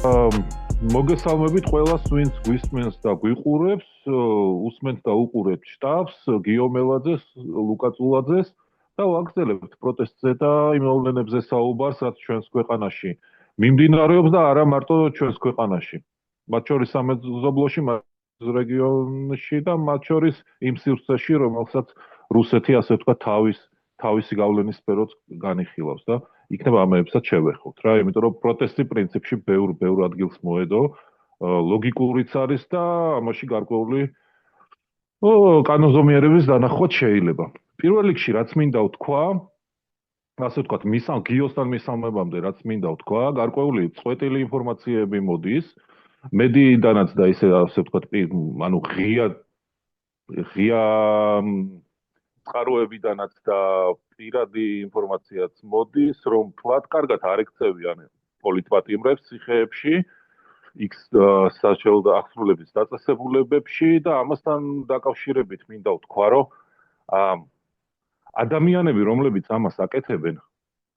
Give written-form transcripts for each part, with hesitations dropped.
მოგესალმებით ყველას, ვინც გვისმენს და გვიყურებს, უსმენთ და უყურებთ შტაბს, გიო მელაძეს, ლუკა წულაძეს და ვაგრძელებთ პროტესტზე და იმ მოვლენებზე საუბარს, რაც ჩვენს ქვეყანაში მიმდინარეობს და არა მარტო ჩვენს ქვეყანაში. მათ შორის სამეზობლოში, რეგიონში და მათ შორის იმ სივრცეში, რომელსაც რუსეთი ასე ვთქვათ თავისი გავლენის სფეროც განიხილავს და იქნება ამებსაც შევეხოთ რა, იმიტომ რომ პროტესტი პრინციპში ბევრ ადგილს მოედო, ლოგიკურიც არის და ამაში გარკვეული კანონზომიერების დანახვაც შეიძლება. პირველ რიგში რაც მინდა ვთქვა, ასე ვთქვათ, გიოსთან მისამებამდე რაც მინდა ვთქვა, გარკვეული წვეტილი ინფორმაციები მოდის მედიიდანაც და ისე ასე ვთქვათ, ანუ ღია წყაროებიდანაც და პირადი ინფორმაციაც მოდის, რომ თქვათ, კარგად არ ეკცევიან პოლიტპატიმრებს ციხეებში, იქ საშუალო აღსრულების დაწესებულებებში და ამასთან დაკავშირებით მინდა ვთქვა, რომ ადამიანები, რომლებიც ამას აკეთებენ,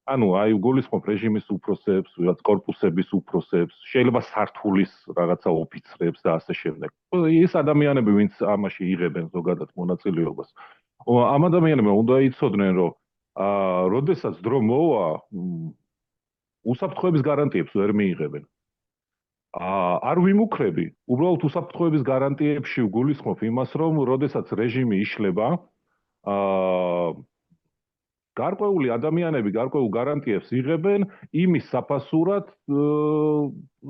ანუ გულისხმობ რეჟიმის უფროსებს, ვიღაც კორპუსების უფროსებს, შეიძლება სართულის რაღაცა ოფიცრებს და ასე შემდეგ. ის ადამიანები, ვინც ამაში იღებენ ზოგადად მონაწილეობას, ამ ადამიანებმა უნდა იცოდნენ, რომ როდესაც დრო მოვა, უსაფრთხოების გარანტიებს ვერ მიიღებენ. არ ვიმუქრები, უბრალოდ უსაფრთხოების გარანტიებში ვგულისხმობ იმას, რომ როდესაც რეჟიმი იშლება, გარკვეული ადამიანები გარკვეულ გარანტიებს იღებენ იმის საფასურად,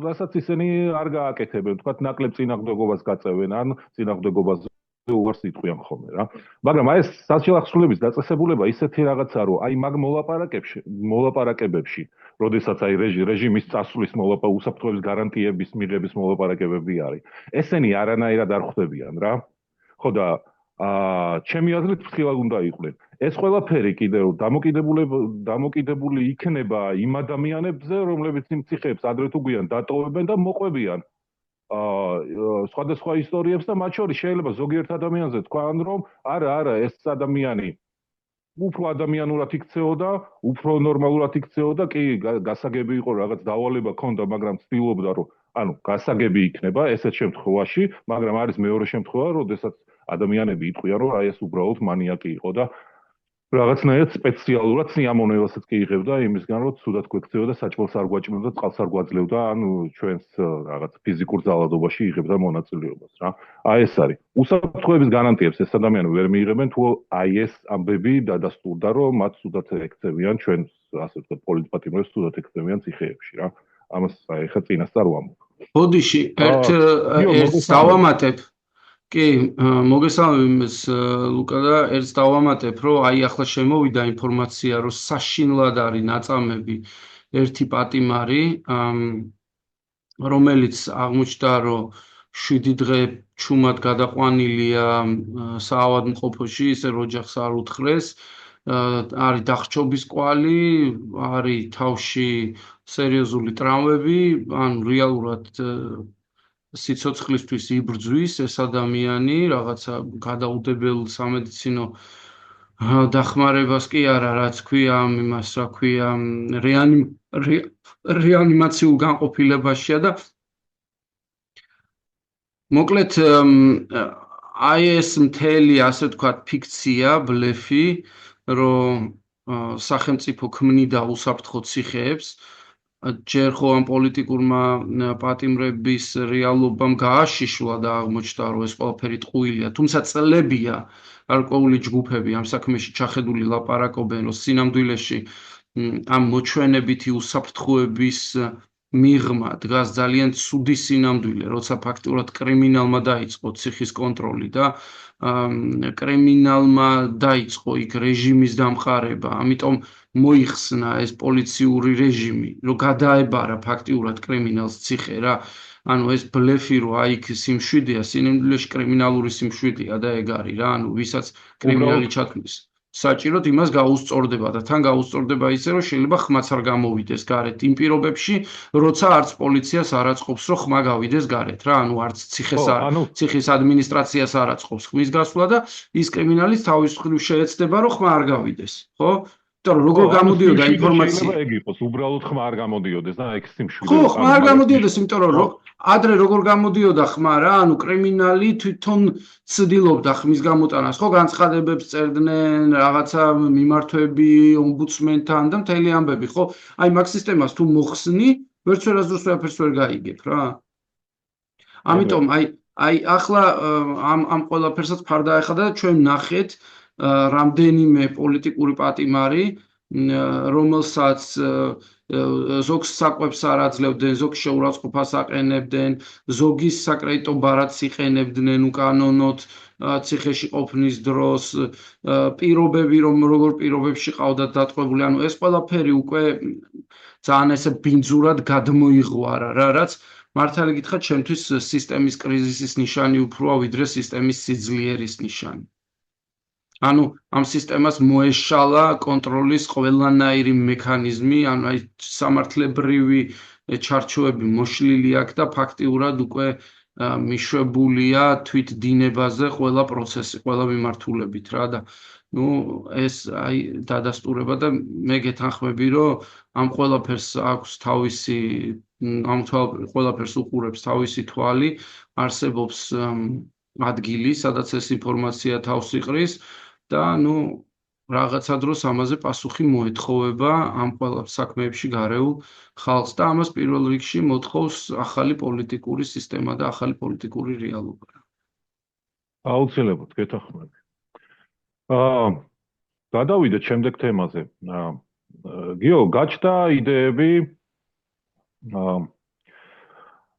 რასაც ისინი არ გააკეთებენ, თქვათ, ნაკლებ წინააღმდეგობას გაწევენ, ან წინააღმდეგობაზე უარს იტყვიან ხოლმე რა. მაგრამ ეს საშუალო აღსრულების დაწესებულება ისეთი რაღაცა, რომ მაგ მოლაპარაკებებში, როდესაც რეჟიმის წასვლის უსაფრთხოების გარანტიების მიღების მოლაპარაკებები არის, ესენი არანაირად არ ხვდებიან რა. ხო და ჩემი აზრით ფრთხილად უნდა იყვნენ. ეს ყველაფერი კიდევ დამოკიდებული იქნება იმ ადამიანებზე, რომლებიც იმ ციხეებს ადრე თუ გვიან დატოვებენ და მოყვებიან სხვადასხვა ისტორიებს და მათ შორის შეიძლება ზოგიერთ ადამიანზე თქვან, რომ არა, ეს ადამიანი უფრო ადამიანურად იქცეოდა, უფრო ნორმალურად იქცეოდა, კი გასაგები იყო რაღაც დავალება ქონდა, მაგრამ ცდილობდა, რომ გასაგები იქნება ესეთ შემთხვევაში, მაგრამ არის მეორე შემთხვევა, როდესაც ადამიანები იტყვიან, რომ ეს უბრალოდ მანიაკი იყო და რაღაცნაირად სპეციალურად სიამოვნებასაც კი იღებდა იმისგან, რომ ცუდად გვექცეოდა, საჭმელს არ გვაჭმევდა, წყალს არ გვაძლევდა, ჩვენს რაღაც ფიზიკურ ძალადობაში იღებდა მონაწილეობას რა. ეს არის. უსაფრთხოების გარანტიებს ეს ადამიანები ვერ მიიღებენ, თუ ეს ამბები დადასტურდა, რომ მათ ცუდად ექცევიან ჩვენს, ასე ვთქვათ, პოლიტპატიმრებს ცუდად ექცევიან ციხეებში რა. ამას ეხლა წინასწარ ვამბობ. ბოდიში, ერთს დავამატებ. კი, მოგესალმებით ლუკა და ერთს დავამატებ, რომ ახლა შემოვიდა ინფორმაცია, რომ საშინლად არის ნაწამები ერთი პატიმარი, რომელიც აღმოჩნდა, რომ 7 დღე ჩუმად გადაყვანილია საავადმყოფოში, ისე რომ ოჯახს არ უთხრეს, არის დახრჩობის კვალი, არის თავში სერიოზული ტრავმები, რეალურად სიცოცხლისთვის იბრძვის ეს ადამიანი, რაღაცა გადაუდებელ სამედიცინო დახმარებას კი არა, რაც ქვია იმას, რა ქვია, რეანიმაციულ განყოფილებაშია და მოკლედ ეს მთელი, ასე ვთქვათ, ფიქცია, ბლეფი, რომ სახელმწიფო ქმნიდა უსაფრთხო ციხეებს, ჯერ ხო ამ პოლიტიკურმა პატიმრების რეალობამ გააშიშლა და აღმოჩნდა, რომ ეს ყველაფერი ტყუილია, თუმცა წლებია გარკვეული ჯგუფები ამ საქმეში ჩახედული ლაპარაკობენ, რომ სინამდვილეში ამ მოჩვენებითი უსაფრთხოების მიღმა დგას ძალიან ცუდი სინამდვილე, როცა ფაქტურად კრიმინალმა დაიწყო ციხის კონტროლი და კრიმინალმა დაიწყო იქ რეჟიმის დამყარება, ამიტომ მოიხსნა ეს პოლიციური რეჟიმი, რომ გადაებარა ფაქტიურად კრიმინალს ციხე რა. ეს ბლეფი, რომ იქ სიმშვიდეა, სინამდვილეში კრიმინალური სიმშვიდეა და ეგ არის რა, ვისაც კრიმინალი ჩათვლის. საჭიროდ იმას გაუსწორდება და თან გაუსწორდება ისე, რომ შეიძლება ხმაც არ გამოვიდეს გარეთ იმ პირობებში, როცა არც პოლიციას არ აწყობს, რომ ხმა გავიდეს გარეთ რა, არც ციხის ადმინისტრაციას არ აწყობს ხმის გასვლა და ის კრიმინალის თავის მხრივ შეეცდება, რომ ხმა არ გავიდეს, ხო? იმიტომ რომ როგორ გამოდიოდა ინფორმაცია შეიძლება ეგ იყოს, უბრალოდ ხმა არ გამოდიოდეს და ეგ სიმშვიდე. ხო, ხმა არ გამოდიოდეს, იმიტომ რომ ადრე როგორ გამოდიოდა ხმა რა, ანუ კრიმინალი თვითონ ცდილობდა ხმის გამოტანას, ხო, განცხადებებს წერდნენ, რაღაცა მიმართვები ომბუდსმენთან და მთელი ამბები, ხო? აი მაგ სისტემას თუ მოხსნი, ვერც ვერასდროს ვერაფერს ვერ გაიგებ რა. ამიტომ აი ახლა ამ ყველაფერსაც ფარდა ეხადა და ჩვენ ნახეთ რამდენიმე პოლიტიკური პატიმარი, რომელსაც ზოგს საკვებს არ აძლევდნენ, ზოგს შეურაცხყოფას აყენებდნენ, ზოგის საკრედიტო ბარათს იყენებდნენ უკანონოდ ციხეში ყოფნის დროს, პირობები როგორ პირობებში ყავდათ დატყვევილი, ანუ ეს ყველაფერი უკვე ძალიან ესე ბინძურად გადმოიღვარა რა, რაც მართალი გითხრათ, ჩემთვის სისტემის კრიზისის ნიშანი უფროა, ვიდრე სისტემის სიძლიერის ნიშანი. ანუ ამ სისტემას მოეშალა კონტროლის ყველანაირი მექანიზმი, ანუ აი სამართლებრივი ჩარჩოები მოშლილი აქვს და ფაქტიურად უკვე მიშვებულია თვით დინებაზე ყველა პროცესი, ყველა მიმართულებით რა და ეს აი დადასტურება და მე გეთანხმები, რომ ამ ყველაფერს აქვს თავისი ამ ყველაფერს უყურებს თავისი თვალი, არსებობს ადგილი, სადაც ეს ინფორმაცია თავს იყრის და რაღაცა დროს ამაზე პასუხი მოეთხოვება ამ ყველა საქმეებში გარეულ ხალხს და ამას პირველ რიგში მოთხოვს ახალი პოლიტიკური სისტემა და ახალი პოლიტიკური რეალობა. აუცილებლად გეთანხმები. გადავიდეთ შემდეგ თემაზე. გიო, გაჩნდა იდეები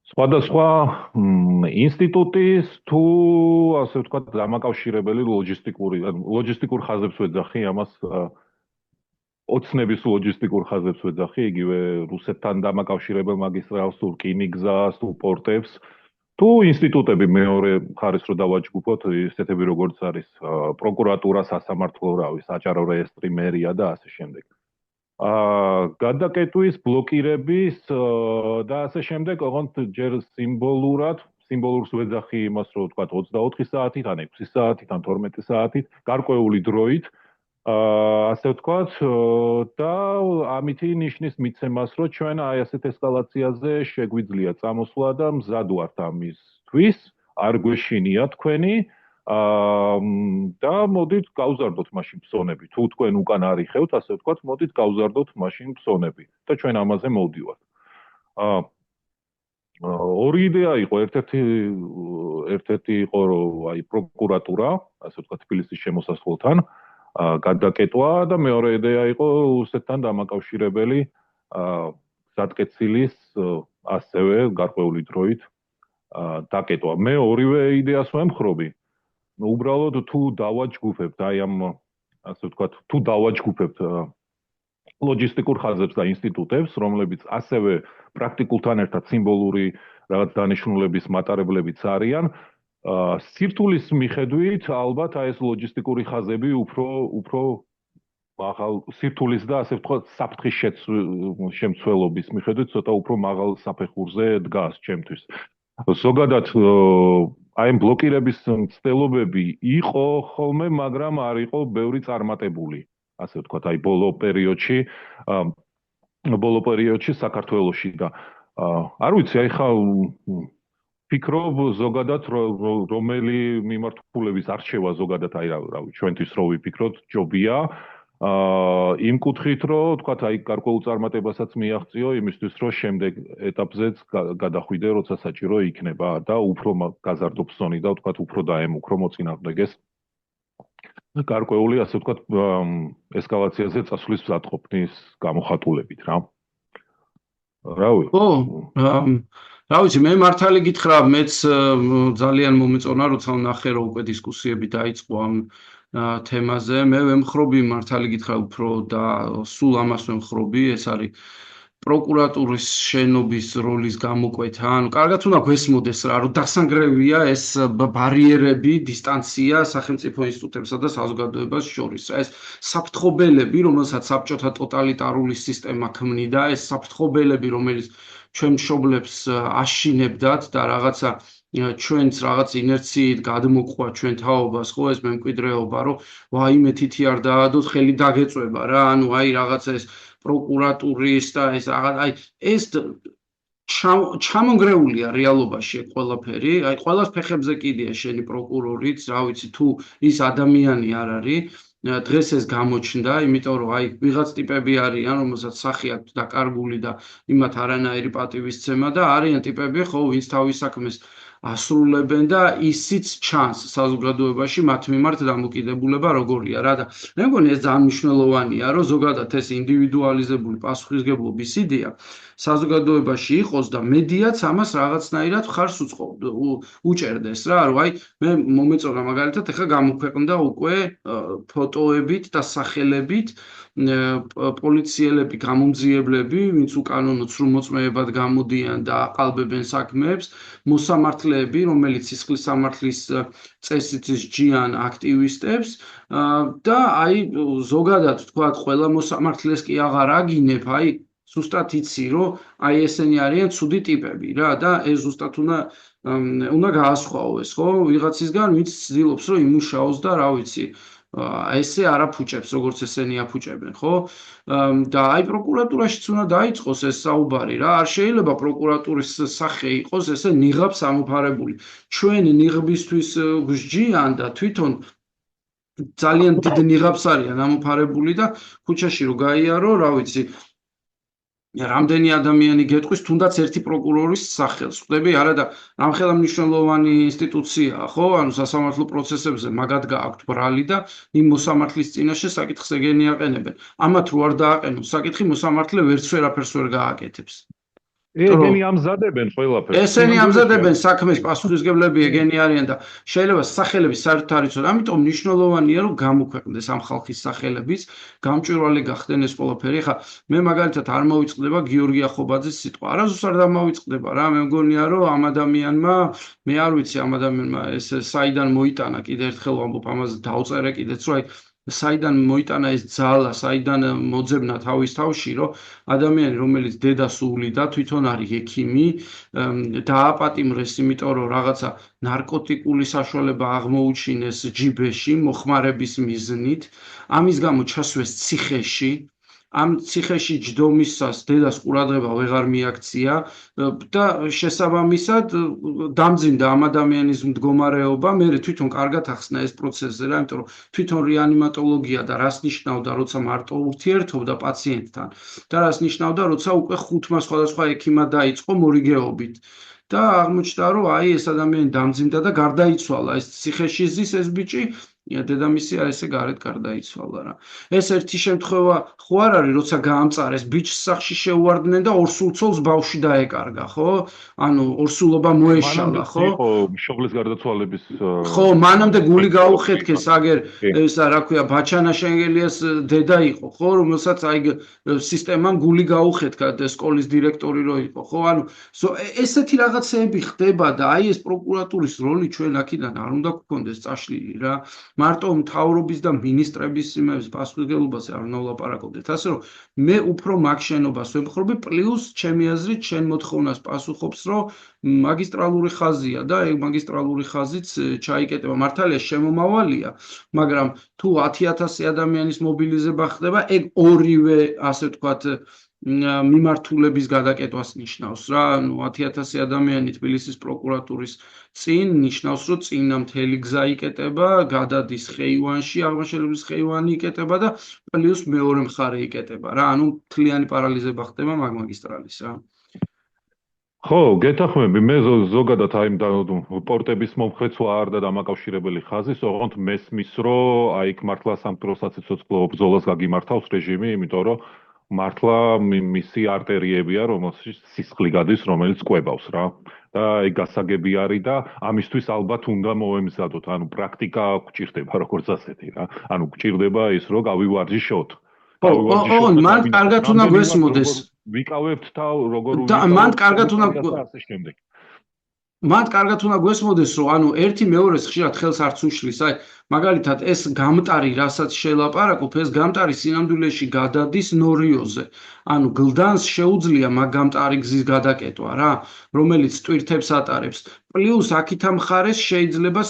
სხვადასხვა ინსტიტუტის თუ ასე ვთქვათ დამაკავშირებელი ლოჯისტიკურ ხაზებს ვეძახი ამას ოცნების ლოჯისტიკურ ხაზებს ვეძახი იგივე რუსეთთან დამაკავშირებელ მაგისტრალს თუ რკინიგზას თუ პორტებს თუ ინსტიტუტები მეორე მხარეს რო დავაჯგუფოთ ისეთები როგორც არის პროკურატურა, სასამართლო, საჯარო რეესტრი, მერია და ასე შემდეგ. გადაკეტვის ბლოკირების და ასე შემდეგ, ოღონდ ჯერ სიმბოლურს ვეძახი იმას, რომ ვთქვათ 24 საათით, ან 6 საათით, ან 12 საათით, გარკვეული დროით, ასე ვთქვათ, და ამითი ნიშნის მიცემას, რომ ჩვენ აი ასეთ ესკალაციაზე შეგვიძლია წამოსვლა და მზად ვართ ამისთვის, არ გვეშინია თქვენი და მოდით გავზარდოთ მაშინ ფსონები. თუ თქვენ უკან არიხევთ, ასე ვთქვათ, მოდით გავზარდოთ მაშინ ფსონები და ჩვენ ამაზე მოვდივართ. ორი იდეა იყო, ერთ-ერთი იყო, რომ აი პროკურატურა, ასე ვთქვათ, თბილისის შემოსასვლელთან გადაკეტვა და მეორე იდეა იყო რუსეთთან დამაკავშირებელი გზატკეცილის ასევე გარკვეული დროით დაკეტვა. მე ორივე იდეას ვემხრობი. უბრალოდ თუ დავაჯგუფებთ აი ამ ასე ვთქვათ, თუ დავაჯგუფებთ ლოჯისტიკურ ხაზებს და ინსტიტუტებს, რომლებიც ასევე პრაქტიკულთან ერთად სიმბოლური რაღაც დანიშნულების მატარებლებიც არიან, სირთულის მიხედვით ალბათ აი ეს ლოჯისტიკური ხაზები უფრო მაღალ სირთულის და ასე ვთქვათ საფრთხის შემცველობის მიხედვით ცოტა უფრო მაღალ საფეხურზე დგას ჩემთვის. ზოგადად აი ამ ბლოკირების მცდელობები იყო ხოლმე, მაგრამ არ იყო ბევრი წარმატებული, ასე ვთქვათ, აი ბოლო პერიოდში საქართველოში და არ ვიცი, აი ხა ფიქრობ ზოგადად რომელი მიმართულების არჩევა ზოგადად აი რავი, ჩვენთვის რო ვიფიქროთ, ჯობია იმ კუთხით, რომ თქვათ, აი გარკვეულ წარმატებასაც მიაღწიო იმისთვის, რომ შემდეგ ეტაპზეც გადახვიდე, როცა საჭირო იქნება და უფრო გაზარდო ფსონი და თქვათ, უფრო დაემუქრო მოწინააღმდეგეს გარკვეული, ასე ვთქვათ, ესკალაციაზე წასვლის მზადყოფნის გამოხატულებით რა. რავი. რა ვიცი, მე მართალი გითხრა, მეც ძალიან მომეწონა, როცა ვნახე, რომ უკვე დისკუსიები დაიწყო ამ თემაზე. მე ვემხრობი მართალი გითხრა უფრო და სულ ამას ვემხრობი, ეს არის პროკურატურის შენობის როლის გამოკვეთა. ანუ კარგად უნდა გვესმოდეს რა, რომ დასანგრევია ეს ბარიერები, დისტანცია სახელმწიფო ინსტიტუტებსა და საზოგადოებას შორის. ეს საფრთხობელები, რომელსაც საბჭოთა ტოტალიტარული სისტემა ქმნიდა, ეს საფრთხობელები, რომელიც ჩვენ მშობლებს აშინებდათ და რაღაცა ჩვენც რაღაც ინერციით გადმოყვა ჩვენ თაობას, ხო, ეს მემკვიდრეობა, რომ ვაიმე თითი არ დაადოთ, ხელი დაგეწვება რა, ანუ აი რაღაცა ეს პროკურატურის და ეს რაღაც აი ეს ჩამონგრეულია რეალობაში ყველაფერი, აი ყველას ფეხებზე კიდია შენი პროკურორიც, რა ვიცი, თუ ის ადამიანი არ არის, დღეს ეს გამოჩნდა, იმიტომ რომ აი ვიღაც ტიპები არიან, რომელსაც სახე აქვთ დაკარგული და იმათ არანაირი პატივისცემა და არიან ტიპები, ხო, ვინც თავის საქმეს ასრულებენ და ისიც ჩანს საზოგადოებაში მათ მიმართ დამოკიდებულება როგორია რა და მე მგონი ეს ძალიან მნიშვნელოვანია რომ ზოგადად ეს ინდივიდუალიზებული პასუხისგებლობის იდეა საზოგადოებაში იყოს და მედიაც ამას რაღაცნაირად ხარს უჭერდეს რა რომ აი მე მომეწონა მაგალითად ეხლა გამოქვეყნდა უკვე ფოტოებით და სახელებით პოლიციელები, გამომძიებლები, ვინც უკანონო ცრუმოწმეებად გამოდიან და აყალბებენ საქმეებს, მოსამართლეები, რომელიც სისხლის სამართლის წესით სჯიან აქტივისტებს და აი ზოგადად თქვა, ყველა მოსამართლეს კი აღარ აგინებ, აი ზუსტად იცი, რომ აი ესენი არიან ცუდი ტიპები რა და ეს ზუსტად უნდა გაასხვაოს, ხო? ვიღაცისგან, ვინც ცდილობს, რომ იმუშაოს და რა ვიცი ესე არ აფუჭებს, როგორც ესენი აფუჭებენ, ხო? და აი პროკურატურაშიც უნდა დაიწყოს ეს საუბარი რა. არ შეიძლება პროკურატურის სახე იყოს ესე ნიღაბს ამოფარებული. ჩვენ ნიღბისთვის გვსჯიან და თვითონ ძალიან დიდ ნიღაბს არიან ამოფარებული და ქუჩაში რო გაიარო, რა ვიცი, რამდენი ადამიანი გეტყვის თუნდაც ერთი პროკურორის სახელს. ხვდები არა და რამხელა მნიშვნელოვანი ინსტიტუციაა, ხო? ანუ სასამართლო პროცესებზე მაგად გააქვთ ბრალი და იმ მოსამართლის წინაშე საკითხს ეგენი აყენებენ. ამათ რო არ დააყენოს საკითხი, მოსამართლე ვერც ვერაფერს ვერ გააკეთებს. ეგენი ამზადებენ ყველაფერს. ესენი ამზადებენ საქმეს, პასუხისმგებლები ეგენი არიან და შეიძლება სახელების საერთოდ არ იცოდე. ამიტომ მნიშვნელოვანია რომ გამოქვეყნდეს ამ ხალხის სახელებიც, გამჭვირვალე გახდნენ ეს ყველაფერი. ხა მე მაგალითად არ მოვიწყდება გიორგი ახობაძის სიტყვა. არასდროს არ დამოვიწყდება რა. მე მგონია რომ ამ ადამიანმა, მე არ ვიცი ამ ადამიანმა ეს საიდან მოიტანა, კიდე ერთხელ ვამბობ ამაზე დავწერე კიდეც რომ აი საიდან მოიტანა ეს ძალა, საიდან მოძებნა თავის თავში, რომ ადამიანი, რომელიც დედას უვლიდა, თვითონ არის ექიმი, დააპატიმრეს, იმიტომ რომ რაღაცა ნარკოტიკული საშუალება აღმოუჩინეს ჯიბეში, მოხმარების მიზნით, ამის გამო ჩასვეს ციხეში, ამ ციხეში ჯდომისას დედას ყურადღება ვეღარ მიაქცია და შესაბამისად დამძიმდა ამ ადამიანის მდგომარეობა, მერე თვითონ კარგად ახსნა ეს პროცესზე რა, იმიტომ რომ თვითონ რეანიმატოლოგია და რას ნიშნავდა, როცა მარტო ურთიერთობდა პაციენტთან და რას ნიშნავდა, როცა უკვე 5 სხვადასხვა ექიმა დაიწყო მორიგეობით. და აღმოჩნდა, რომ აი ეს ადამიანი დამძიმდა და გარდაიცვალა. ეს ციხეში ზის ეს ბიჭი დედამისი არ ესე გარეთ გარდაიცვალა რა. ეს ერთი შემთხვევა ხო არ არის, როცა გაამწარეს ბიჭს სახში შეუვარდნენ და ორსულცოლს ბავშვი დაეკარგა, ხო? ანუ ორსულობა მოეშალა, ხო? ხო, მშობლის გარდაცვალების ხო, მანამდე გული გაუხეთქეს, აგერ ესა რა ქვია, ბაჩანა შენგელიას დედა იყო, ხო, რომელსაც აი სისტემამ გული გაუხეთქა სკოლის დირექტორი რო იყო, ხო? ანუ ესეთი რაღაცეები ხდება და აი ეს პროკურატურის როლი ჩვენ აქედან არ უნდა გქონდეს წაშლილი რა. მარტო მთავრობის და მინისტრების იმების პასუხისმგებლობაზე არ უნდა ვლაპარაკობდეთ. ასე რომ მე უფრო მაგ შენობას ვემხრობი, პლუს ჩემი აზრით შენ მოთხოვნას პასუხობს, რომ მაგისტრალური ხაზია და ეგ მაგისტრალური ხაზიც ჩაიკეტება. მართალია შემომავალია, მაგრამ თუ 10,000 ადამიანის მობილიზება ხდება, ეგ ორივე, ასე ვთქვათ, მიმართულების გადაკეტვას ნიშნავს რა, ანუ 10,000 ადამიანი თბილისის პროკურატურის წინ ნიშნავს, რომ წინა მთელი გზა იკეტება, გადადის ხეივანში, აღმაშენებლის ხეივანი იკეტება და პლუს მეორე მხარე იკეტება რა, ანუ მთლიანი პარალიზება ხდება მაგ მაგისტრალის რა. ხო, გეთახმები, მე ზოგადად აი პორტების მომხრეც ვარ და დამაკავშირებელი ხაზის, ოღონდ მესმის, რომ აი იქ მართლა სამხედრო სიცოცხლე ბრძოლას გაგიმართავს რეჟიმი, იმიტომ რომ მართლა მისი არტერიებია, რომელშიც სისხლი გადის, რომელიც კვებავს რა. და აი გასაგები არის და ამისთვის ალბათ უნდა მოემზადოთ, ანუ პრაქტიკა გვჭირდება როგორც ასეთი რა. ანუ გვჭირდება ის, რომ გავივარჯიშოთ. ხო, მან კარგად უნდა გვესმოდეს. ვიკავებთ და როგორ და მან კარგად უნდა მათ კარგად უნდა გვესმოდეს, რომ ანუ ერთი მეორეს ხშირად ხელს არც უშლის, აი მაგალითად ეს გამტარი, რასაც შელაპარაკობ, ეს გამტარი სინამდვილეში გადადის ნორიოზე. ანუ გლდანს შეუძლია მაგ გამტარი გზის გადაკეტვა რა, რომელიც ტვირთებს ატარებს. პლუს აქითა მხარეს შეიძლება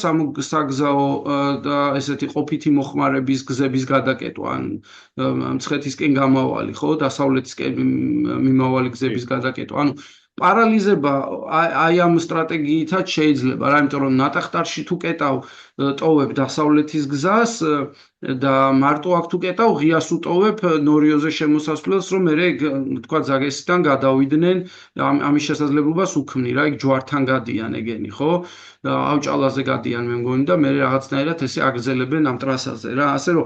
საგზაო და ესეთი ყოფითი მოხმარების გზების გადაკეტვა, ან მცხეთისკენ გამავალი, ხო, დასავლეთისკენ მიმავალი გზების გადაკეტვა. ანუ პარალიზება აი ამ სტრატეგიითაც შეიძლება რა, იმიტომ რომ ნატახტარში თუ კეტავ ტოვებ დასავლეთის გზას და მარტო აქ თუ კეტავ ღიას უტოვებ ნორიოზე შემოსასვლელს, რომ მე თქვა ზაგესიდან გადავიდნენ, ამის შესაძლებლობას უქმნი რა, იქ ჯვართან გადიან ეგენი, ხო? ავჭალაზე გადიან მე მგონი და მე რაღაცნაირად ესე აგრძელებენ ამ ტრასაზე რა, ასე რომ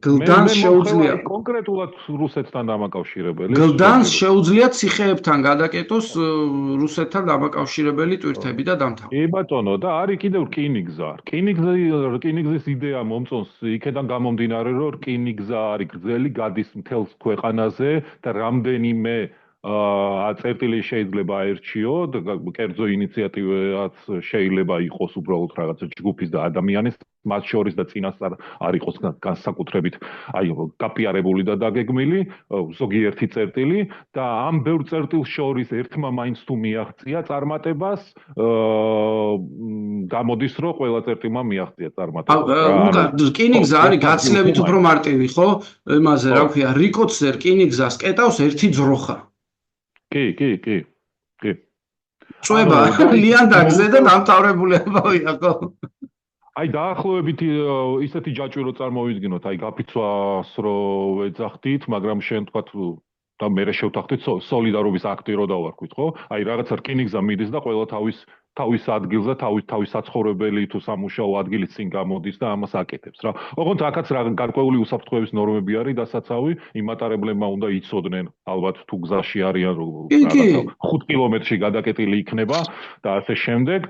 გლდანს შეუძლია კონკრეტულად რუსეთთან დამაკავშირებელი. გლდანს შეუძლია ციხეებთან გადაკეტოს რუსეთთან დამაკავშირებელი ტვირთები და დამთავრდა. კი ბატონო, და არის კიდევ რკინიგზა. რკინიგზის იდეა მომწონს იქედან გამომდინარე, რომ რკინიგზა არის გრძელი, გადის მთელს ქვეყანაზე და რამდენიმე წერტილი შეიძლება აერჩიოთ, კერძო ინიციატივაც შეიძლება იყოს უბრალოდ რაღაცა ჯგუფის და ადამიანის, მათ შორის და წინასწარ არ იყოს განსაკუთრებით აი გაპიარებული და დაგეგმილი ზოგიერთი წერტილი და ამ ბევრ წერტილს შორის ერთმა მაინც თუ მიაღწია წარმატებას, გამოდის რომ ყველა წერტილმა მიაღწია წარმატებას. რკინიგზა არის გაცილებით უფრო მარტივი, ხო? იმაზე რა ვქია, რიკოცზე რკინიგზას კეტავს ერთი ძროხა. კი. წვება ლიანდაგზე და დამთავრებული ამბავია, ხო? აი დაახლოებით ისეთი ჯაჭვი რო წარმოვიდგინოთ, აი გაფიცვას რო ეძახდით, მაგრამ შენ თქვა და მე შევთანხმდით სოლიდარობის აქტი რო დავარქვით, ხო? აი რაღაცა რკინიგზა მიდის და ყველა თავის ადგილზე, თავის საცხოვრებელი თუ სამუშაო ადგილის წინ გამოდის და ამას აკეთებს რა. ოღონდ აქაც გარკვეული უსაფრთხოების ნორმები არის დასაცავი, იმატარებლებმა უნდა იცოდნენ, ალბათ თუ გზაში არიან რაღაცა 5 კილომეტრში გადაკეტილი იქნება და ასე შემდეგ.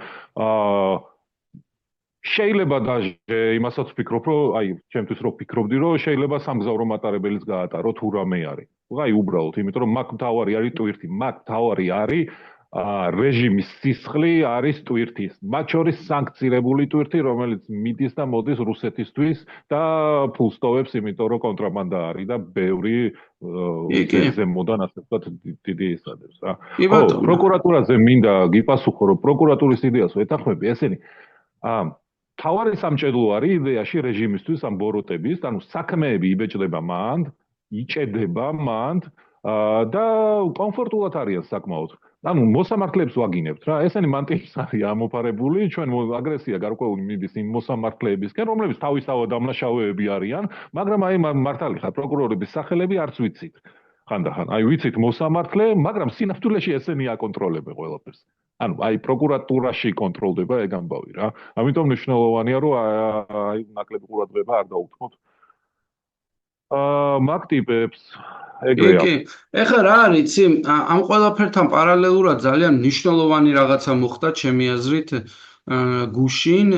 შეიძლება დაჟე იმასაც ვფიქრობ, რომ აი ჩემთვის რო ვფიქრობდი, რომ შეიძლება სამგზავრო მატარებელიც გაატარო თუ რამე არის. აი უბრალოდ, იმიტომ რომ მაგ მთავარი არის ტვირთი, მაგ მთავარი არის რეჟიმის სისხლი არის ტვირთის. მათ შორის სანქცირებული ტვირთი, რომელიც მიდის და მოდის რუსეთისთვის და ფულს ტოვებს, იმიტომ რომ კონტრაბანდა არის და ბევრი ზემოდან ასე ვთქვათ დიდი ისადებს რა. ხო, პროკურატურაზე მინდა გიპასუხო, რომ პროკურატურის იდეას ვეთანხმები, ესენი თავარი სამჭედლო არის იდეაში რეჟიმისთვის ამ ბოროტების, ანუ საქმეები იბეჭდება მანდ, იჭედება მანდ და კომფორტულად არიან საკმაოდ. ანუ მოსამართლეებს ვაგინებთ რა, ესენი მანტიის არის ამოფარებული, ჩვენ აგრესია გარკვეული მიდის იმ მოსამართლეებისკენ, რომლებიც თავისთავად დამნაშავეები არიან, მაგრამ აი მართალი ხარ, პროკურორების სახელები არც ვიცით. ხანდახან, აი ვიცით მოსამართლე, მაგრამ სინამდვილეში ესენი აკონტროლებენ ყველაფერს. ანუ აი პროკურატურაში კონტროლდება ეგ ამბავი რა. ამიტომ მნიშვნელოვანია რომ აი ნაკლები ყურადღება არ დაუთმოთ მაგ ტიპებს. ეგრეა. კი. ეხლა რა არის, იცი, ამ ყველაფერთან პარალელურად ძალიან მნიშვნელოვანი რაღაცა მოხდა ჩემი აზრით გუშინ,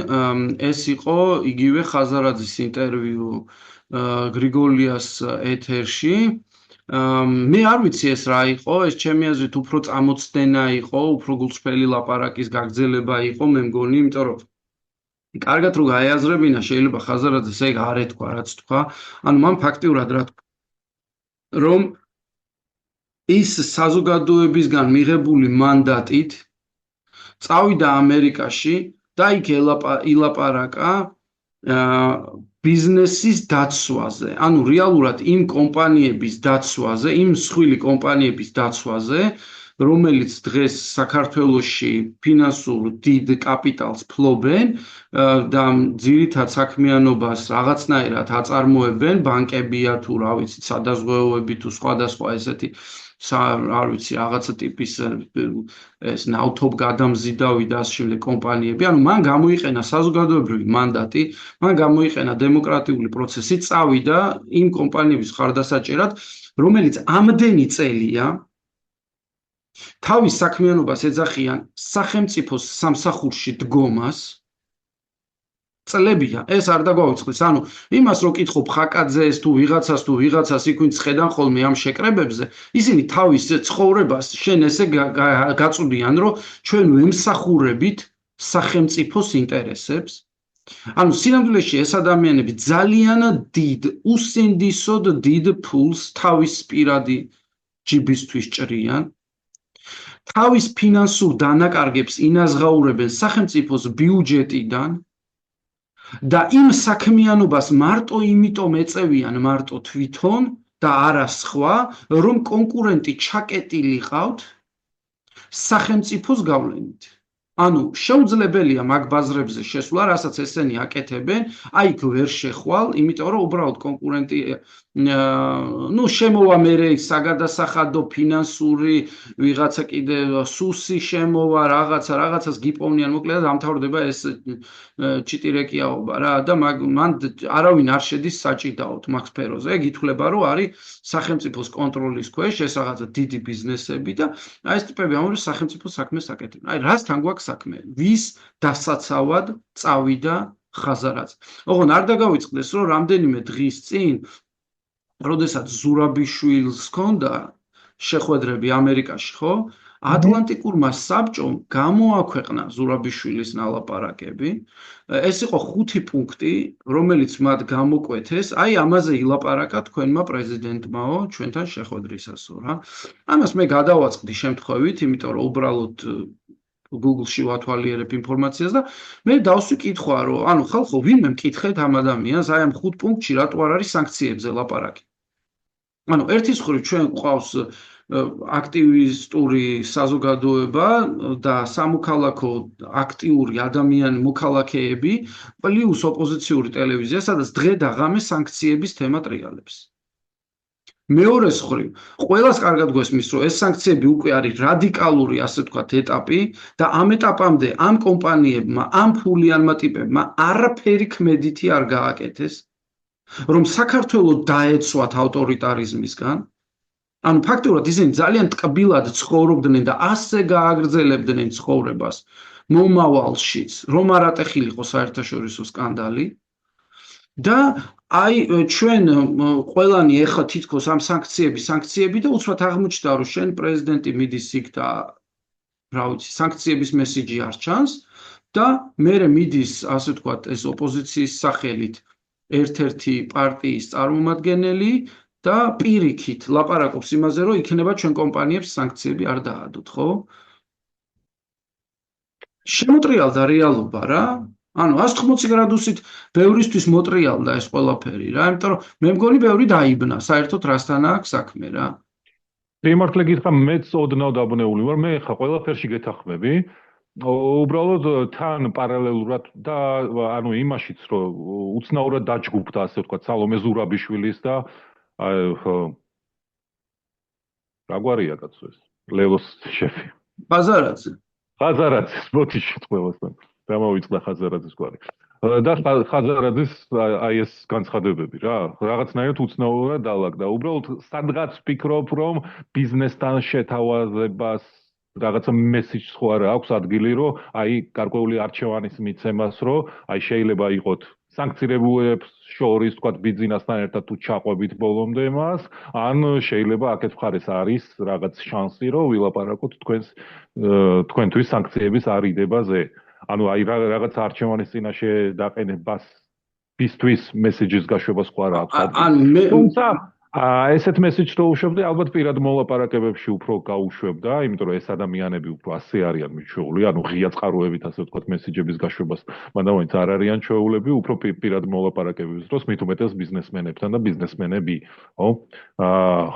ეს იყო იგივე ხაზარაძის ინტერვიუ გრიგოლიას ეთერში. მე არ ვიცი ეს რა იყო, ეს ჩემი აზრით უფრო წამოცდენა იყო, უფრო გულწრფელი ლაპარაკის გაგრძელება იყო, მე მგონი, იმიტომ რომ კარგად რო გაეაზრებინა, შეიძლება ხაზარაძეს ეგ არ ეთქვა, რაც თქვა, ანუ მან ფაქტიურად რა თქვა, რომ ის საზოგადოებისგან მიღებული მანდატით წავიდა ამერიკაში და იქ ილაპარაკა ბიზნესის დაცვაზე, ანუ რეალურად იმ კომპანიების დაცვაზე, იმ მსხვილი კომპანიების დაცვაზე, რომელიც დღეს საქართველოში ფინანსურ დიდ კაპიტალს ფლობენ და ძირითად საქმიანობას რაღაცნაირად აწარმოებენ, ბანკებია თუ რა ვიცი, სადაზღვევოები თუ სხვადასხვა ესეთი არ ვიცი, რაღაცა ტიპის ეს ნავთობ გადამზიდავი და ასე შემდეგ კომპანიები, ანუ მან გამოიყენა საზოგადოებრივი მანდატი, მან გამოიყენა დემოკრატიული პროცესი, წავიდა იმ კომპანიების ხარდასაჭერად, რომელიც ამდენი წელია თავის საქმიანობას ეძახიან სახელმწიფოს სამსახურში დგომას, წლებია, ეს არ დაგვაუწყდეს. ანუ იმას რო კითხობ ხაკაძეს თუ ვიღაცას იქ ვინც ხედან ხოლმე ამ შეკრებებზე, ისინი თავის ცხოვრებას შენ ესე გაწვდიან, რომ ჩვენ ვემსახურებით სახელმწიფოს ინტერესებს. ანუ სინამდვილეში ეს ადამიანები ძალიან დიდ, უსინდისოდ დიდ ფულს თავის პირადი ჯიბისთვის ჭრიან. თავის ფინანსურ დანაკარგებს ინაზღაურებენ სახელმწიფოს ბიუჯეტიდან და იმ საქმიანობას მარტო იმიტომ ეწევიან მარტო თვითონ და არა სხვა, რომ კონკურენტი ჩაკეტილი ყავთ სახელმწიფოს გავლენით. ანუ შეუძლებელია მაგ ბაზრებზე შესვლა, რასაც ესენი აკეთებენ, აი იქ ვერ შეხვალ, იმიტომ რომ უბრალოდ კონკურენტი შემოვა მერე საგადასახადო ფინანსური ვიღაცა კიდე სუსი შემოვა, რაღაცას გიპოვნიან, მოკლედ დამთავრდება ეს ჩიტირეკიაობა რა და მან არავინ არ შედის საჭიდაოდ მაგ სფეროზე. ეგ ითვლება, რომ არის სახელმწიფოს კონტროლის ქვეშ ეს რაღაცა დიდი ბიზნესები და აი ეს ტიპები ამბობენ სახელმწიფოს საქმეს აკეთებენ. აი რასთან გვაქვს საქმე? ვის დასაცავად წავიდა ხაზარაძე? ოღონ არ დაგავიწყდეს, რომ რამდენიმე დღის წინ როდესაც ზურაბიშვილს ჰქონდა შეხვედრები ამერიკაში, ხო? ატლანტიკურმა საბჭომ გამოაქვეყნა ზურაბიშვილის ნალაპარაკები. ეს იყო 5 პუნქტი, რომელიც მათ გამოკვეთეს. აი ამაზე ილაპარაკა თქვენმა პრეზიდენტმაო ჩვენთან შეხვედრისასო რა. ამას მე გადავაწყდი შემთხვევით, იმიტომ რომ უბრალოდ Google-ში ვათვალიერებ ინფორმაციას და მე დავსვი კითხვა, რომ ანუ ხალხო, ვინმე მკითხეთ ამ ადამიანს, აი ამ 5 პუნქტში რატო არ არის სანქციებზე ლაპარაკი? ანუ ერთის მხრივ ჩვენ გვყავს აქტივისტური საზოგადოება და სამოქალაქო აქტიური ადამიანი მოქალაქეები, პლუს ოპოზიციური ტელევიზია, სადაც დღე და ღამე სანქციების თემა ტრიალებს. მეორეს მხრივ, ყველას კარგად გვესმის, რომ ეს სანქციები უკვე არის რადიკალური, ასე ვთქვათ, ეტაპი და ამ ეტაპამდე ამ კომპანიებმა, ამ ფულიანმა ტიპებმა არაფერი ქმედითი არ გააკეთეს, რომ საქართველოს დაეცვათ ავტორიტარიზმისგან. ანუ ფაქტობრივად ისინი ძალიან ტკბილად ცხოვრობდნენ და ასე გააგრძელებდნენ ცხოვრებას მომავალშიც, რომ არ ატეხილიყო საერთაშორისო სკანდალი. და აი ჩვენ ყველანი ეხლა თითქოს ამ სანქციები და უცბად აღმოჩნდა რომ შენ პრეზიდენტი მიდის იქ და რა ვიცი სანქციების მესიჯი არ ჩანს და მერე მიდის ასე ვთქვათ ეს ოპოზიციის სახელით ერთ-ერთი პარტიის წარმომადგენელი და პირიქით ლაპარაკობს იმაზე რომ იქნება ჩვენ კომპანიებს სანქციები არ დაადოთ, ხო? შემოტრიალდა რეალობა რა. ანუ 180 გრადუსით ბევრისთვის მოტრიალდა ეს ყველაფერი რა, იმიტომ რომ მე მგონი ბევრი დაიბნა, საერთოდ რასთან აქვს საქმე რა. მიმართლე გითხრა მეც ოდნავ დაბნეული ვარ, მე ხა ყველაფერში გეთახმები. უბრალოდ თან პარალელურად და ანუ იმაშიც რომ უცნაურად დაჯგუფდა ასე ვთქვათ სალომე ზურაბიშვილის და რა გვარია კაცო ეს ლევოს შეფი. ხაზარაძის ბოთიში ყველასთან. გამოვიწყდა ხაზარაძის გვარი. და ხაზარაძის აი ეს განცხადებები რა, რაღაცნაირად უცნაურად დაალაგდა. უბრალოდ სადღაც ვფიქრობ, რომ ბიზნესთან შეთავაზებას რაღაცა მესიჯს ხო არა აქვს ადგილი, რომ აი გარკვეული არჩევანის მიცემას, რომ აი შეიძლება იყოთ სანქცირებულებს შორის თქვა ბიზნესთან ერთად თუ ჩაყვებით ბოლომდე მას, ან შეიძლება აქეთ მხარეს არის რაღაც შანსი, რომ ვილაპარაკოთ თქვენთვის სანქციების არიდებაზე. ანუ აი რაღაც არჩევანის წინაშე დაყენებას ბისთვის მესიჯის გაშვებას ხო არა აქვს. თუმცა ესეთ მესიჯს რო უშვებდი, ალბათ პირად მოლაპარაკებებში უფრო გაუშვებდა, იმიტომ რომ ეს ადამიანები უფრო ასე არიან მიჩვეული, ანუ ღია წყაროებით ასე ვთქვათ მესიჯების გაშვებას, მანდ არ არიან ჩვეულები, უფრო პირად მოლაპარაკებების დროს მით უმეტეს ბიზნესმენებთან და ბიზნესმენები, ხო?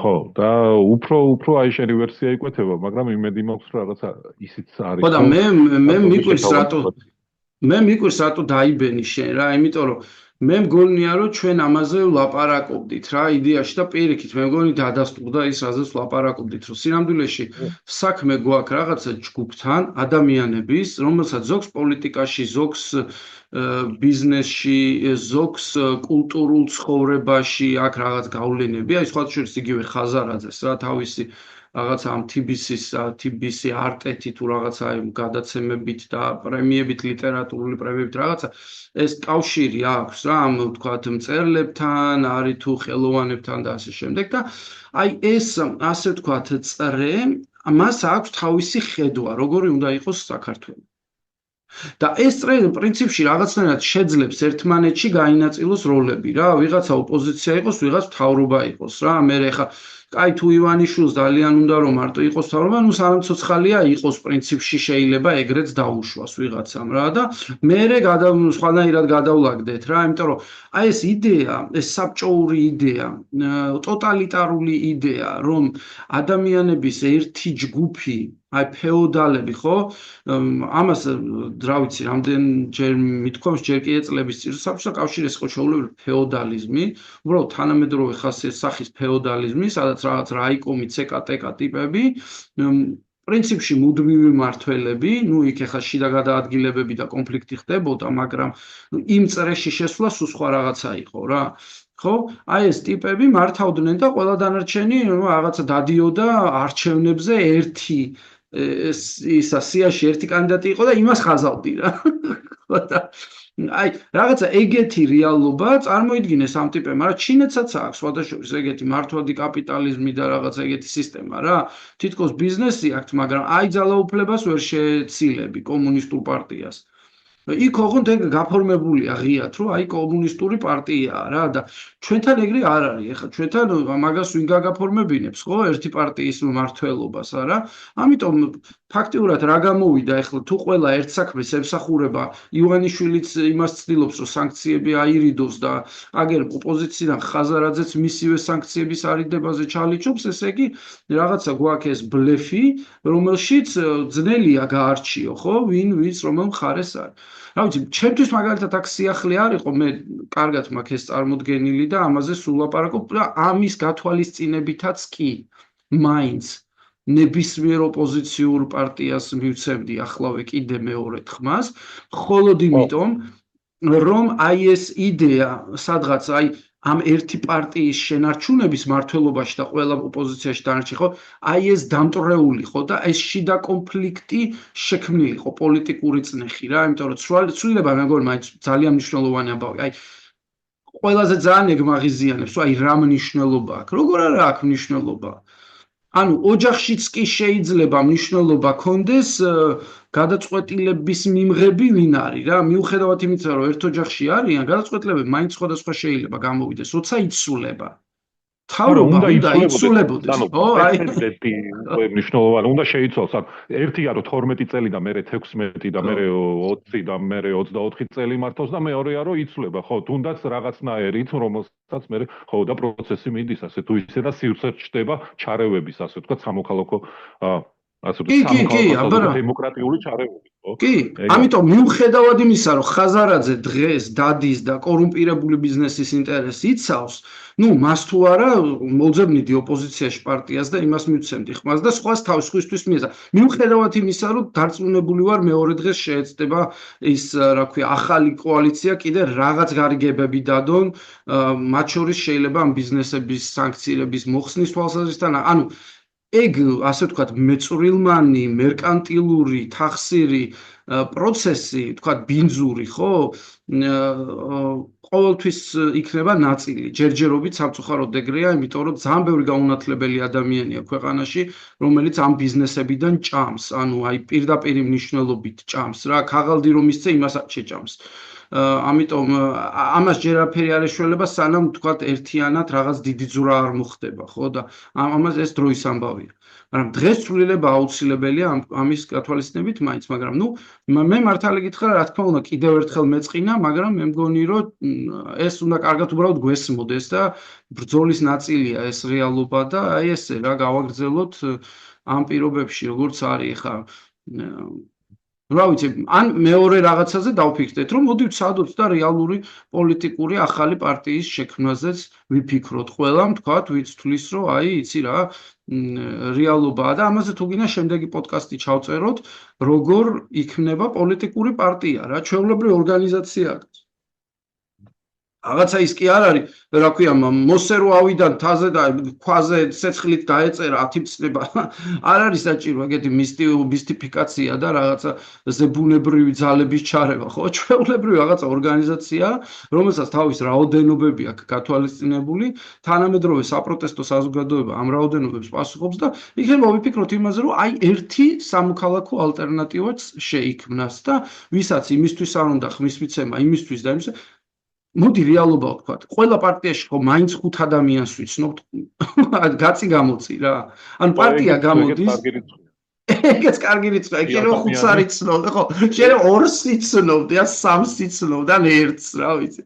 ხო, და უფრო აი შენი ვერსია იკვეთება, მაგრამ იმედი მაქვს რომ რაღაცა ისიც არის. ხო და მე მიკვირს რატო დაიბენი შენ რა, იმიტომ რომ მე მგონია რომ ჩვენ ამაზე ვლაპარაკობდით რა იდეაში და პირიქით მე მგონი დადასტურდა ის რაზეც ვლაპარაკობდით რომ სინამდვილეში საქმე გვაქვს რაღაცა ჯგუფთან ადამიანების რომელსაც ზოგს პოლიტიკაში ზოგს ბიზნესში ზოგს კულტურულ ცხოვრებაში აქვს რაღაც გავლენები აი სხვა შორის იგივე ხაზარაძეს რა თავისი რაღაცა ამ TBC არტეთი თუ რაღაცა გადაცემებით და პრემიებით, ლიტერატურული პრემიებით რაღაცა, ეს კავშირი აქვს რა, ამ ვთქვათ მწერლებთან, არის თუ ხელოვანებთან და ასე შემდეგ და აი ეს ასე ვთქვათ წრე, მას აქვს თავისი ხედვა, როგორი უნდა იყოს საქართველო. და ეს წრე პრინციპში რაღაცნაირად შეძლებს ერთმანეთში გაინაწილოს როლები რა, ვიღაცა ოპოზიცია იყოს, ვიღაც მთავრობა იყოს რა, მე ხა კაი თუ ივანიშვილს ძალიან უნდა რომ მარტო იყოს მთავრობა, ნუ სანამ ცოცხალია იყოს პრინციპში შეიძლება ეგრეც დაუშვას ვიღაცამ რა და მე სხვანაირად გადავლაგდეთ რა, იმიტომ რომ აი ეს იდეა, ეს საბჭოური იდეა, ტოტალიტარული იდეა, რომ ადამიანების ერთი ჯგუფი აი ფეოდალები ხო ამას რა ვიცი რამდენჯერ მithქვამს ჯერ კი ეწლების წინ საბჭოთა კავშირი ეს იყო ჩვეულებრივ ფეოდალიზმი უბრალოდ თანამედროვე სახის ფეოდალიზმი სადაც რაღაც რაიკომი CKTK ტიპები პრინციპში მუდმივი მმართველები ნუ იქ ახლა შიდა გადაადგილებები და კონფლიქტი ხდებოდა მაგრამ იმ წრეში შესვლა სულ სხვა რაღაცა იყო რა ხო აი ეს ტიპები მართავდნენ და ყველა დანარჩენი რაღაცა დადიოდა არჩევნებზე ერთი ისა სიაში ერთი კანდიდატი იყო და იმას ხაზავდი რა. აი, რაღაცა ეგეთი რეალობა წარმოიდგინეს ამ ტიპებმა, მაგრამ ჩინეთსაც აქვს სხვადასხვა ეგეთი მართვადი კაპიტალიზმი და რაღაცა ეგეთი სისტემა რა. თითქოს ბიზნესი აქვს, მაგრამ აი ძალაუფლებას ვერ შეცილები კომუნისტურ პარტიას. იქ ოღონდ ეგ გაფორმებულია ღიად, რომ აი კომუნისტური პარტიაა რა და ჩვენთან ეგრე არ არის. ეხლა ჩვენთან მაგას ვინ გაგაფორმებინებს, ხო? ერთი პარტიის მმართველობას, არა? ამიტომ ფაქტიურად რა გამოვიდა ეხლა თუ ყველა ერთ საქმეს ემსახურება ივანიშვილიც იმას ცდილობს რომ სანქციები აირიდოს და აგერ ოპოზიციიდან ხაზარაძეც მისივე სანქციების არიდებაზე ჩალიჩობს ესე იგი რაღაცა გვაქვს ეს ბლეფი რომელშიც ძნელია გაარჩიო ხო ვინც რომელ მხარეს არის რა ვიცი ჩემთვის მაგალითად აქ სიახლე არ იყო მე კარგად მაქვს ეს წარმოდგენილი და ამაზე სულ ლაპარაკობ და ამის გათვალისწინებითაც კი მაინც ნებისმიერ ოპოზიციურ პარტიას მივცემდი ახლავე კიდე მეორე ხმას, მხოლოდ იმიტომ, რომ აი ეს იდეა, სადღაც აი ამ ერთი პარტიის შენარჩუნების მმართველობაში და ყველა ოპოზიციაში დანარჩი ხო, აი ეს დამტრეული ხო და ეს შიდა კონფლიქტი შექმნილი ხო პოლიტიკური წნეხი რა, იმიტომ რომ ცვლილება მეგონი მაინც ძალიან მნიშვნელოვანი ამბავი. აი ყველაზე ძალიან ეგმაღიზიანებს, აი რა მნიშვნელობა აქვს, როგორ არა აქვს მნიშვნელობა. ანუ ოჯახშიც კი შეიძლება მნიშვნელობა კონდეს გადაწყვეტილების მიმღები ვინ არის რა მიუხედავად იმისა რომ ერთ ოჯახში არიან გადაწყვეტილებები მაინც სხვადასხვა შეიძლება გამოვიდეს როცა იცვლება თავრობა უნდა იცვლებოდეს ო აი მნიშვნელოვანი უნდა შეიცვალოს ან ერთია რომ 12 წელი და მერე 16 და მერე 20 და მერე 24 წელი მართავს და მეორეა რომ იცვლება ხო თუნდაც რაღაცნაირით რომელსაც მერე ხო და პროცესი მიდის ასე თუ ისე და სივრცე ჩდება ჩარევების ასე ვთქვათ სამოქალაქო ასე ვთქვათ დემოკრატიული ჩარევები კი, ამიტომ მიუხედავად იმისა, რომ ხაზარაძე დღეს დადის და კორუმპირებული ბიზნესის ინტერესი იცავს, ნუ მას თუ არა მოძებნიდი ოპოზიციაში პარტიას და იმას მივცემდი ხმას და სხვას თავისთვის მიეცა. მიუხედავად იმისა, რომ დარწმუნებული ვარ მეორე დღეს შეეცდება ის, რა ქვია, ახალი კოალიცია კიდე რაღაც გარიგებები დადონ, მათ შორის შეიძლება ამ ბიზნესების სანქციების მოხსნის თვალსაზრისით, ანუ ეგ ასე ვთქვათ მეწვრილმანი, მერკანტილური, თახსირი პროცესი, ვთქვათ ბინძური, ხო? ყოველთვის იქნება ნაწილი. ჯერჯერობით სამწუხაროდ ეგრეა, იმიტომ რომ ძალიან ბევრი გაუნათლებელი ადამიანია ქვეყანაში, რომელიც ამ ბიზნესებიდან ჭამს, ანუ აი პირდაპირ მნიშვნელობით ჭამს რა, ქაღალდი რომ ისწე იმასაც შეჭამს. ამიტომ ამას ჯერაფერი არ ეშველება სანამ თქვათ ერთიანად რაღაც დიდი ძვრა არ მოხდება ხო და ამას ეს დროის ამბავია მაგრამ დღეს ცვლილება აუცილებელია ამის გათვალისწინებით მაინც მაგრამ ნუ მე მართალი გითხრა რა თქმა უნდა კიდევ ერთხელ მეწყინა მაგრამ მე მგონი რომ ეს უნდა კარგად უბრალოდ გვესმოდეს და ბრძოლის ნაწილია ეს რეალობა და აი ესე რა გავაგრძელოთ ამ პირობებში როგორც არის ხა რა ვიცი, ან მეორე რაღაცაზე დავფიქრდეთ, რომ მოდი ვცადოთ და რეალური პოლიტიკური ახალი პარტიის შექმნაზეც ვიფიქროთ. ყველამ თქვათ, ვიც თulis, რომ აი, იცი რა, რეალობაა და ამაზე თუ გინდა შემდეგი პოდკასტი ჩავწეროთ, როგორ იქნება პოლიტიკური პარტია, რა, ჩვეულებრივი ორგანიზაციაა. რაღაცა ის კი არ არის, რა ქვია, მოსერო ავიდან თაზე და ქვაზე ცეცხლით დაეწერა 10 წნება. არ არის საჭირო ეგეთი მისტიფიკაცია და რაღაცა ზებუნებრივი ძალების ჩარევა, ხო? ჩვეულებრივი რაღაცა ორგანიზაცია, რომელსაც თავის რაოდენობები აქვს გათვალისწინებული, თანამედროვე საპროტესტო საზოგადოება ამ რაოდენობებს პასუხობს და იქნება ვიფიქროთ იმაზე, რომ აი ერთი სამოქალაქო ალტერნატივაც შეიქმნას და ვისაც იმისთვის არ უნდა ხმის მიცემა, იმისთვის და იმისთვის მოდი რეალობა ვთქვათ. ყველა პარტიაში ხო მაინც 5 ადამიანს ვიცნობთ. გაცი გამოწი რა. ანუ პარტია გამოდის. ეგეც კარგი რიცხვია. შეიძლება 5-ს არ იცნობდე, ხო? შეიძლება 2-ს იცნობდე, 3-ს იცნობდე, ან 1-ს, რა ვიცი.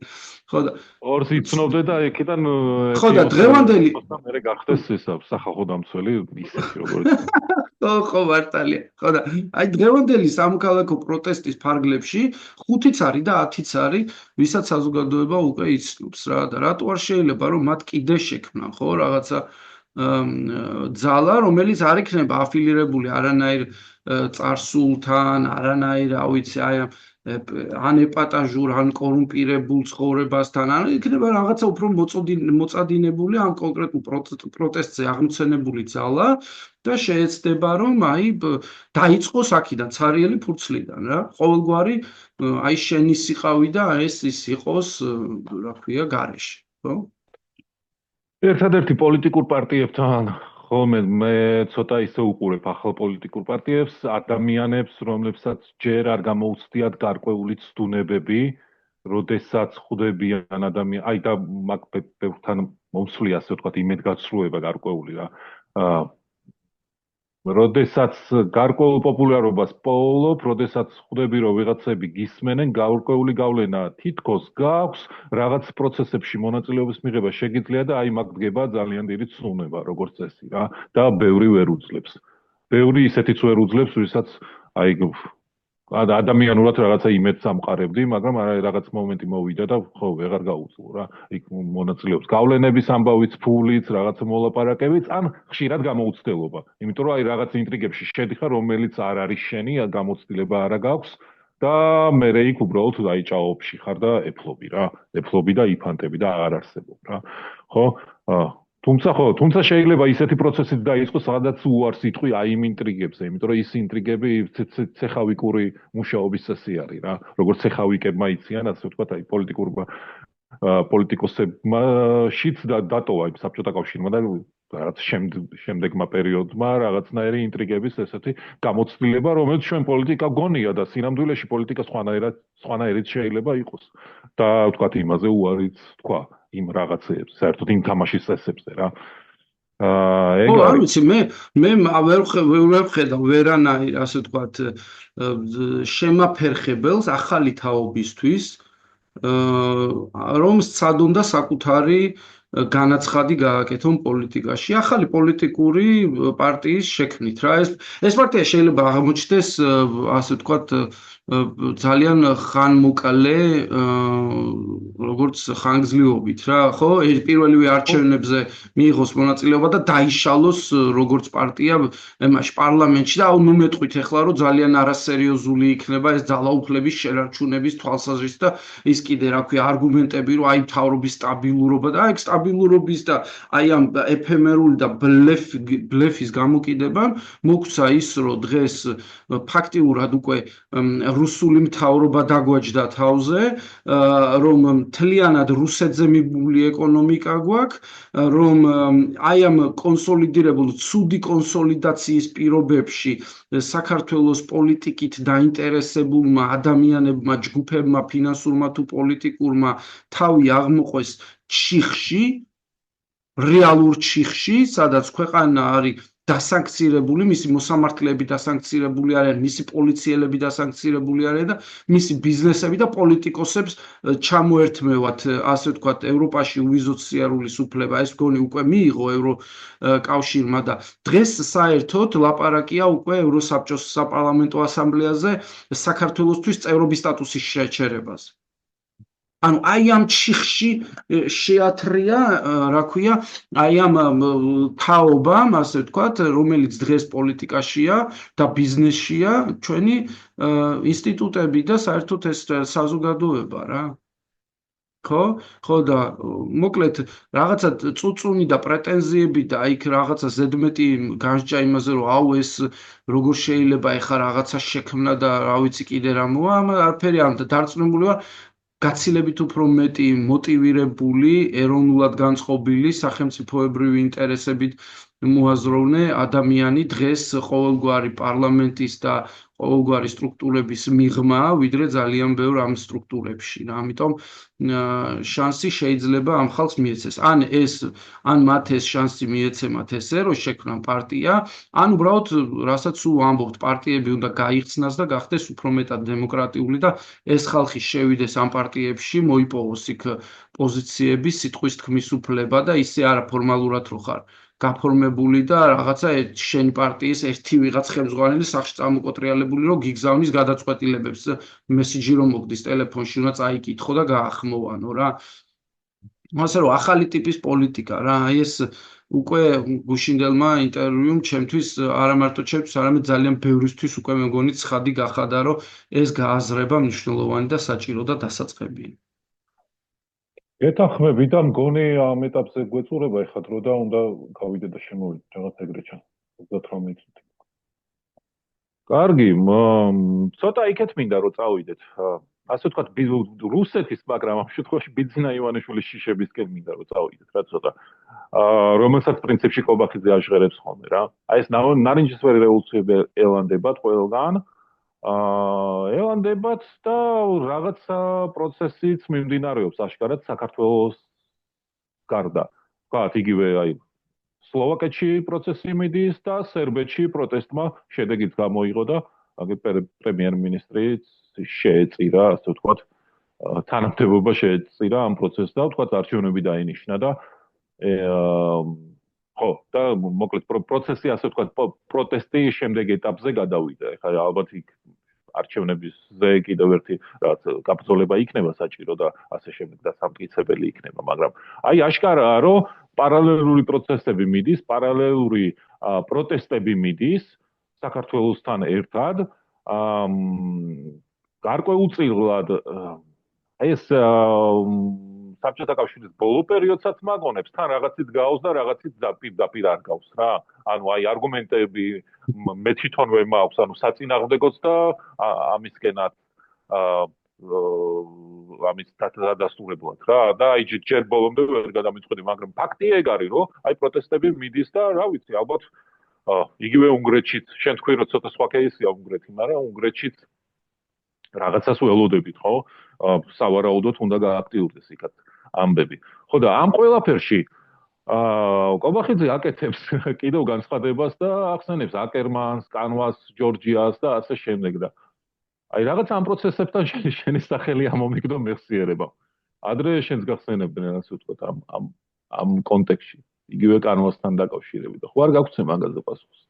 ხო და 2-ს იცნობდე და იქიდან ხო და დღევანდელი მე გახდეს ისა სახალხო დამცველი ისეთი როგორც ხო მართალია. ხო და აი დღევანდელი სამოქალაქო პროტესტის ფარგლებში 5-იც არის და 10-იც არის, ვისაც საზოგადოება უკვე იცნობს რა და რატო არ შეიძლება რომ მათ კიდე შექმნან, ხო, რაღაცა ძალა, რომელიც არ იქნება აფილირებული არანაირ წარსულთან, არანაირ, რა ვიცი, აი ან ეპატაჟურ, ან კორუმპირებულ ცხოვრებასთან, ან იქნება რაღაცა უფრო მოწადინებული ამ კონკრეტულ პროტესტზე აღმოცენებული ძალა და შეეცდება რომ აი დაიწყოს აქედან ცარიელი ფურცლიდან რა. ყოველგვარი აი შენი სიყავი და ეს ის იყოს, რა ქვია, გარეშე, ხო? ერთადერთი პოლიტიკურ პარტიებთან ხოლმე მე ცოტა ისე უყურებ ახალ პოლიტიკურ პარტიებს, ადამიანებს, რომლებსაც ჯერ არ გამოუცდიათ გარკვეული ცდუნებები, როდესაც ხვდებიან აი და მაგ ბევრთან მომსვლია, ასე ვთქვათ, იმედგაცრუება გარკვეული რა. როდესაც გარკვეულ პოპულარობას პოულობ, როდესაც ხვდები რომ ვიღაცები გისმენენ, გარკვეული გავლენა თითქოს გაქვს, რაღაც პროცესებში მონაწილეობის მიღება შეგიძლია და აი მაგ დგება ძალიან დიდი ცნუნება, როგორც წესი რა და ბევრი ვერ უძლებს. ბევრი ისეთიც ვერ უძლებს, ვისაც აი ადამიანურად რაღაცა იმედს ამყარებდი, მაგრამ რაღაც მომენტი მოვიდა და ხო, ვეღარ გაუძლო რა. იქ მონაწილეობს გავლენების ამბავიც, ფულიც, რაღაცა მოლაპარაკებიც, ან ხშირად გამოუცდელობა. იმიტომ რომ აი რაღაც ინტრიგებში შედიხარ, რომელიც არ არის შენი, გამოცდილება არა გაქვს და მე იქ უბრალოდ აი ჭაობში ხარ და ეფლობი რა. ეფლობი და იფანტები და აღარ არსებობ რა. ხო? თუმცა შეიძლება ისეთი პროცესიც დაიწყოს, სადაც უარს იტყვი აი იმ ინტრიგებზე, იმიტომ რომ ის ინტრიგები ცეხავიკური მუშაობის წესი არის რა. როგორც ცეხავიკებმა იციან, ასე ვთქვათ, აი პოლიტიკოსებმა შიც დატოვა იმ საბჭოთა კავშირმა და რაღაც შემდეგმა პერიოდმა რაღაცნაირი ინტრიგების ესეთი გამოცდილება, რომელიც ჩვენ პოლიტიკა გონია და სინამდვილეში პოლიტიკა სხვანაირად შეიძლება იყოს. და ვთქვათ, იმაზე უარიც თქვა იმ რაღაცეებს, საერთოდ იმ თამაშის წესებზე რა. ეგ არ ვიცი, მე ვერ ვხედავ ვერანაირ, ასე ვთქვათ, შემაფერხებელს ახალი თაობისთვის, რომ სცადონ და საკუთარი განაცხადი გააკეთონ პოლიტიკაში, ახალი პოლიტიკური პარტიის შექმნით რა. ეს პარტია შეიძლება აღმოჩნდეს, ასე ვთქვათ, ძალიან ხანმოკლე როგორც ხანგრძლივობით რა, ხო? პირველივე არჩევნებზე მიიღოს მონაწილეობა და დაიშალოს როგორც პარტია ემაში პარლამენტში და ნუ მეტყვით ახლა რომ ძალიან არასერიოზული იქნება ეს ძალაუფლების შენარჩუნების თვალსაზრისით და ის კიდე რა ქვია არგუმენტები რომ აი მთავრობის სტაბილურობა და აი სტაბილურობის და აი ამ ეფემერული და ბლეფის გამოკიდებამ მოგცა ის რომ დღეს ფაქტიურად უკვე რუსული მთავრობა დაგვაჯდა თავზე, რომ მთლიანად რუსეთზე მიბული ეკონომიკა გვაქვს, რომ აი ამ კონსოლიდირებულ ცუდი კონსოლიდაციის პირობებში საქართველოს პოლიტიკით დაინტერესებულმა ადამიანებმა, ჯგუფებმა, ფინანსურმა თუ პოლიტიკურმა თავი აღმოყვეს ჩიხში, რეალურ ჩიხში, სადაც ქვეყანა არის დასანქცირებული, მისი მოსამართლეები დასანქცირებული არიან, მისი პოლიციელები დასანქცირებული არიან და მისი ბიზნესები და პოლიტიკოსებს ჩამოერთმევათ, ასე ვთქვათ, ევროპაში უვიზოთ სიარულის უფლება. ეს მგონი უკვე მიიღო ევროკავშირმა და დღეს საერთოდ ლაპარაკია უკვე ევროსაბჭოს საპარლამენტო ასამბლეაზე საქართველოსთვის წევრობის სტატუსის შეჩერებას. ანუ აი ამ ჩიხში შეათრია, რა ქვია, აი ამ თაობამ, ასე ვთქვათ, რომელიც დღეს პოლიტიკაშია და ბიზნესშია, ჩვენი ინსტიტუტები და საერთოდ ეს საზოგადოება რა. ხო და მოკლედ რაღაცა წუწუნი და პრეტენზიები და იქ რაღაცა ზედმეტი განსჯა იმაზე რომ აუ ეს როგორ შეიძლება ეხა რაღაცა შექმნა და რა ვიცი კიდე რა მოა ამ არაფერი არ დარწმუნებული ვარ გაცილებით უფრო მეტი მოტივირებული ეროვნულად განწყობილი სახელმწიფოებრივი ინტერესებით მოაზროვნე ადამიანი დღეს ყოველგვარი პარლამენტის და ყოველგვარი სტრუქტურების მიღმა ვიდრე ძალიან ბევრ ამ სტრუქტურებში რა ამიტომ შანსი შეიძლება ამ ხალხს მიეცეს ან მათ ეს შანსი მიეცემათ ესე რომ შექმნან პარტია ან უბრალოდ რასაც სულ ამბობთ პარტიები უნდა გაიხსნას და გახდეს უფრო მეტად დემოკრატიული და ეს ხალხი შევიდეს ამ პარტიებში მოიპოვოს იქ პოზიციები სიტყვის თქმის უფლება და ისე არა ფორმალურად რო ხარ გაფორმებული და რაღაცა შენი პარტიის ერთი ვიღაც ხელმძღვანელი სახში წამოკოტრიალებული რომ გიგზავნის გადაწყვეტილებებს მესიჯი რომ მოგდის ტელეფონში უნდა წაიკითხო და გაახმოვანო რა ასე რომ ახალი ტიპის პოლიტიკა რა აი ეს უკვე გუშინდელმა ინტერვიუმ ჩემთვის არა მარტო ჩემთვის არამედ ძალიან ბევრისთვის უკვე მეგონი ცხადი გახადა რომ ეს გააზრება მნიშვნელოვანი და საჭირო და დასაწყებია ეთანხმები და მგონი ამ ეტაპზე გვეწურება ეხლა დრო და უნდა გავიდე და შემოვიდე რაღაც ეგრე ჩან 38 წუთი. კარგი, ცოტა იქეთ მინდა რომ წავიდეთ. ასე ვთქვათ, რუსეთის, მაგრამ ამ შემთხვევაში ბიძინა ივანიშვილის შიშებისკენ მინდა რომ წავიდეთ რა ცოტა. რომელსაც პრინციპში კობახიძე აჟღერებს ხოლმე რა. აი ეს ნარინჯისფერი რევოლუციები ელანდებათ ყველგან. ელანდებათ და რაღაცა პროცესიც მიმდინარეობს აშკარად საქართველოს გარდა. ვთქვათ, იგივე აი სლოვაკეთში პროცესი მიდის და სერბეთში პროტესტმა შედეგიც გამოიღო და პრემიერ-მინისტრიც შეეწირა, ასე ვთქვათ, თანამდებობა შეეწირა ამ პროცესს და ვთქვათ, არჩევნები დაინიშნა და ხო, და მოკლედ პროცესი, ასე ვთქვათ, პროტესტი შემდეგ ეტაპზე გადავიდა. ეხლა ალბათ იქ არჩევნებზე კიდევ ერთი რაც გაბრძოლება იქნება საჭირო და ასე შემდეგ და სამტკიცებელი იქნება, მაგრამ აი აშკარაა, რომ პარალელური პროცესები მიდის, პარალელური პროტესტები მიდის საქართველოსთან ერთად. გარკვეულწილად აი ეს საბჭოთა კავშირის ბოლო პერიოდსაც მაგონებს, თან რაღაცით გავს და რაღაცით დაპირდაპირ არ გავს რა. ანუ აი არგუმენტები მე თვითონვე მაქვს, ანუ საწინააღმდეგოც და ამისკენაც ამის დადასტურებლად რა და აი ჯერ ბოლომდე ვერ გადამიწყვეტი, მაგრამ ფაქტი ეგ არის, რომ აი პროტესტები მიდის და რა ვიცი, ალბათ იგივე უნგრეთშიც, შენ თქვი რომ ცოტა სხვა кейსია უნგრეთი, მაგრამ უნგრეთშიც რაღაცას ველოდებით, ხო? სავარაუდოდ უნდა გააქტიურდეს იქაც ამბები. ხო და ამ ყველაფერში კობახიძე აკეთებს კიდევ განცხადებას და ახსენებს აკერმანს, კანვას, ჯორჯიას და ასე შემდეგ და აი რაღაც ამ პროცესებთან შენი სახელი ამომიგდო მეხსიერება. ადრე შენს გახსენებდნენ ასე ვთქვათ ამ კონტექსტში. იგივე კანვასთან დაკავშირებით. ხო არ გაგვცე მაგაზე პასუხს.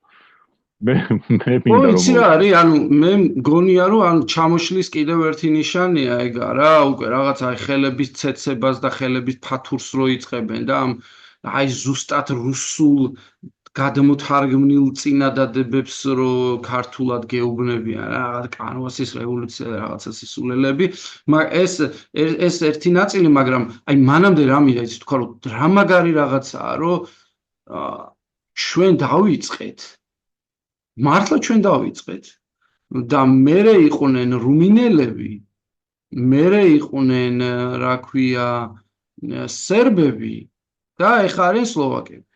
მე მინდა რომ იცი რა არის, ანუ მე მგონია რომ ანუ ჩამოშლის კიდევ ერთი ნიშანია ეგ რა, უკვე რაღაც აი ხელების ცეცებას და ხელების ფათურს რო იწყებენ და აი ზუსტად რუსულ გადმოთარგმნილ წინადადებებს რო ქართულად გეუბნებიან რა, კანვასის რევოლუცია და რაღაცა სისულელები, მაგრამ ეს ერთი ნაწილი, მაგრამ აი მანამდე რა მინდა იცი თქვა რომ რა მაგარი რაღაცაა, რომ ჩვენ დავიწყეთ მართლა ჩვენ დავიწყეთ და მერე იყვნენ რუმინელები, მერე იყვნენ, რა ქვია, სერბები და ეხლა არიან სლოვაკები.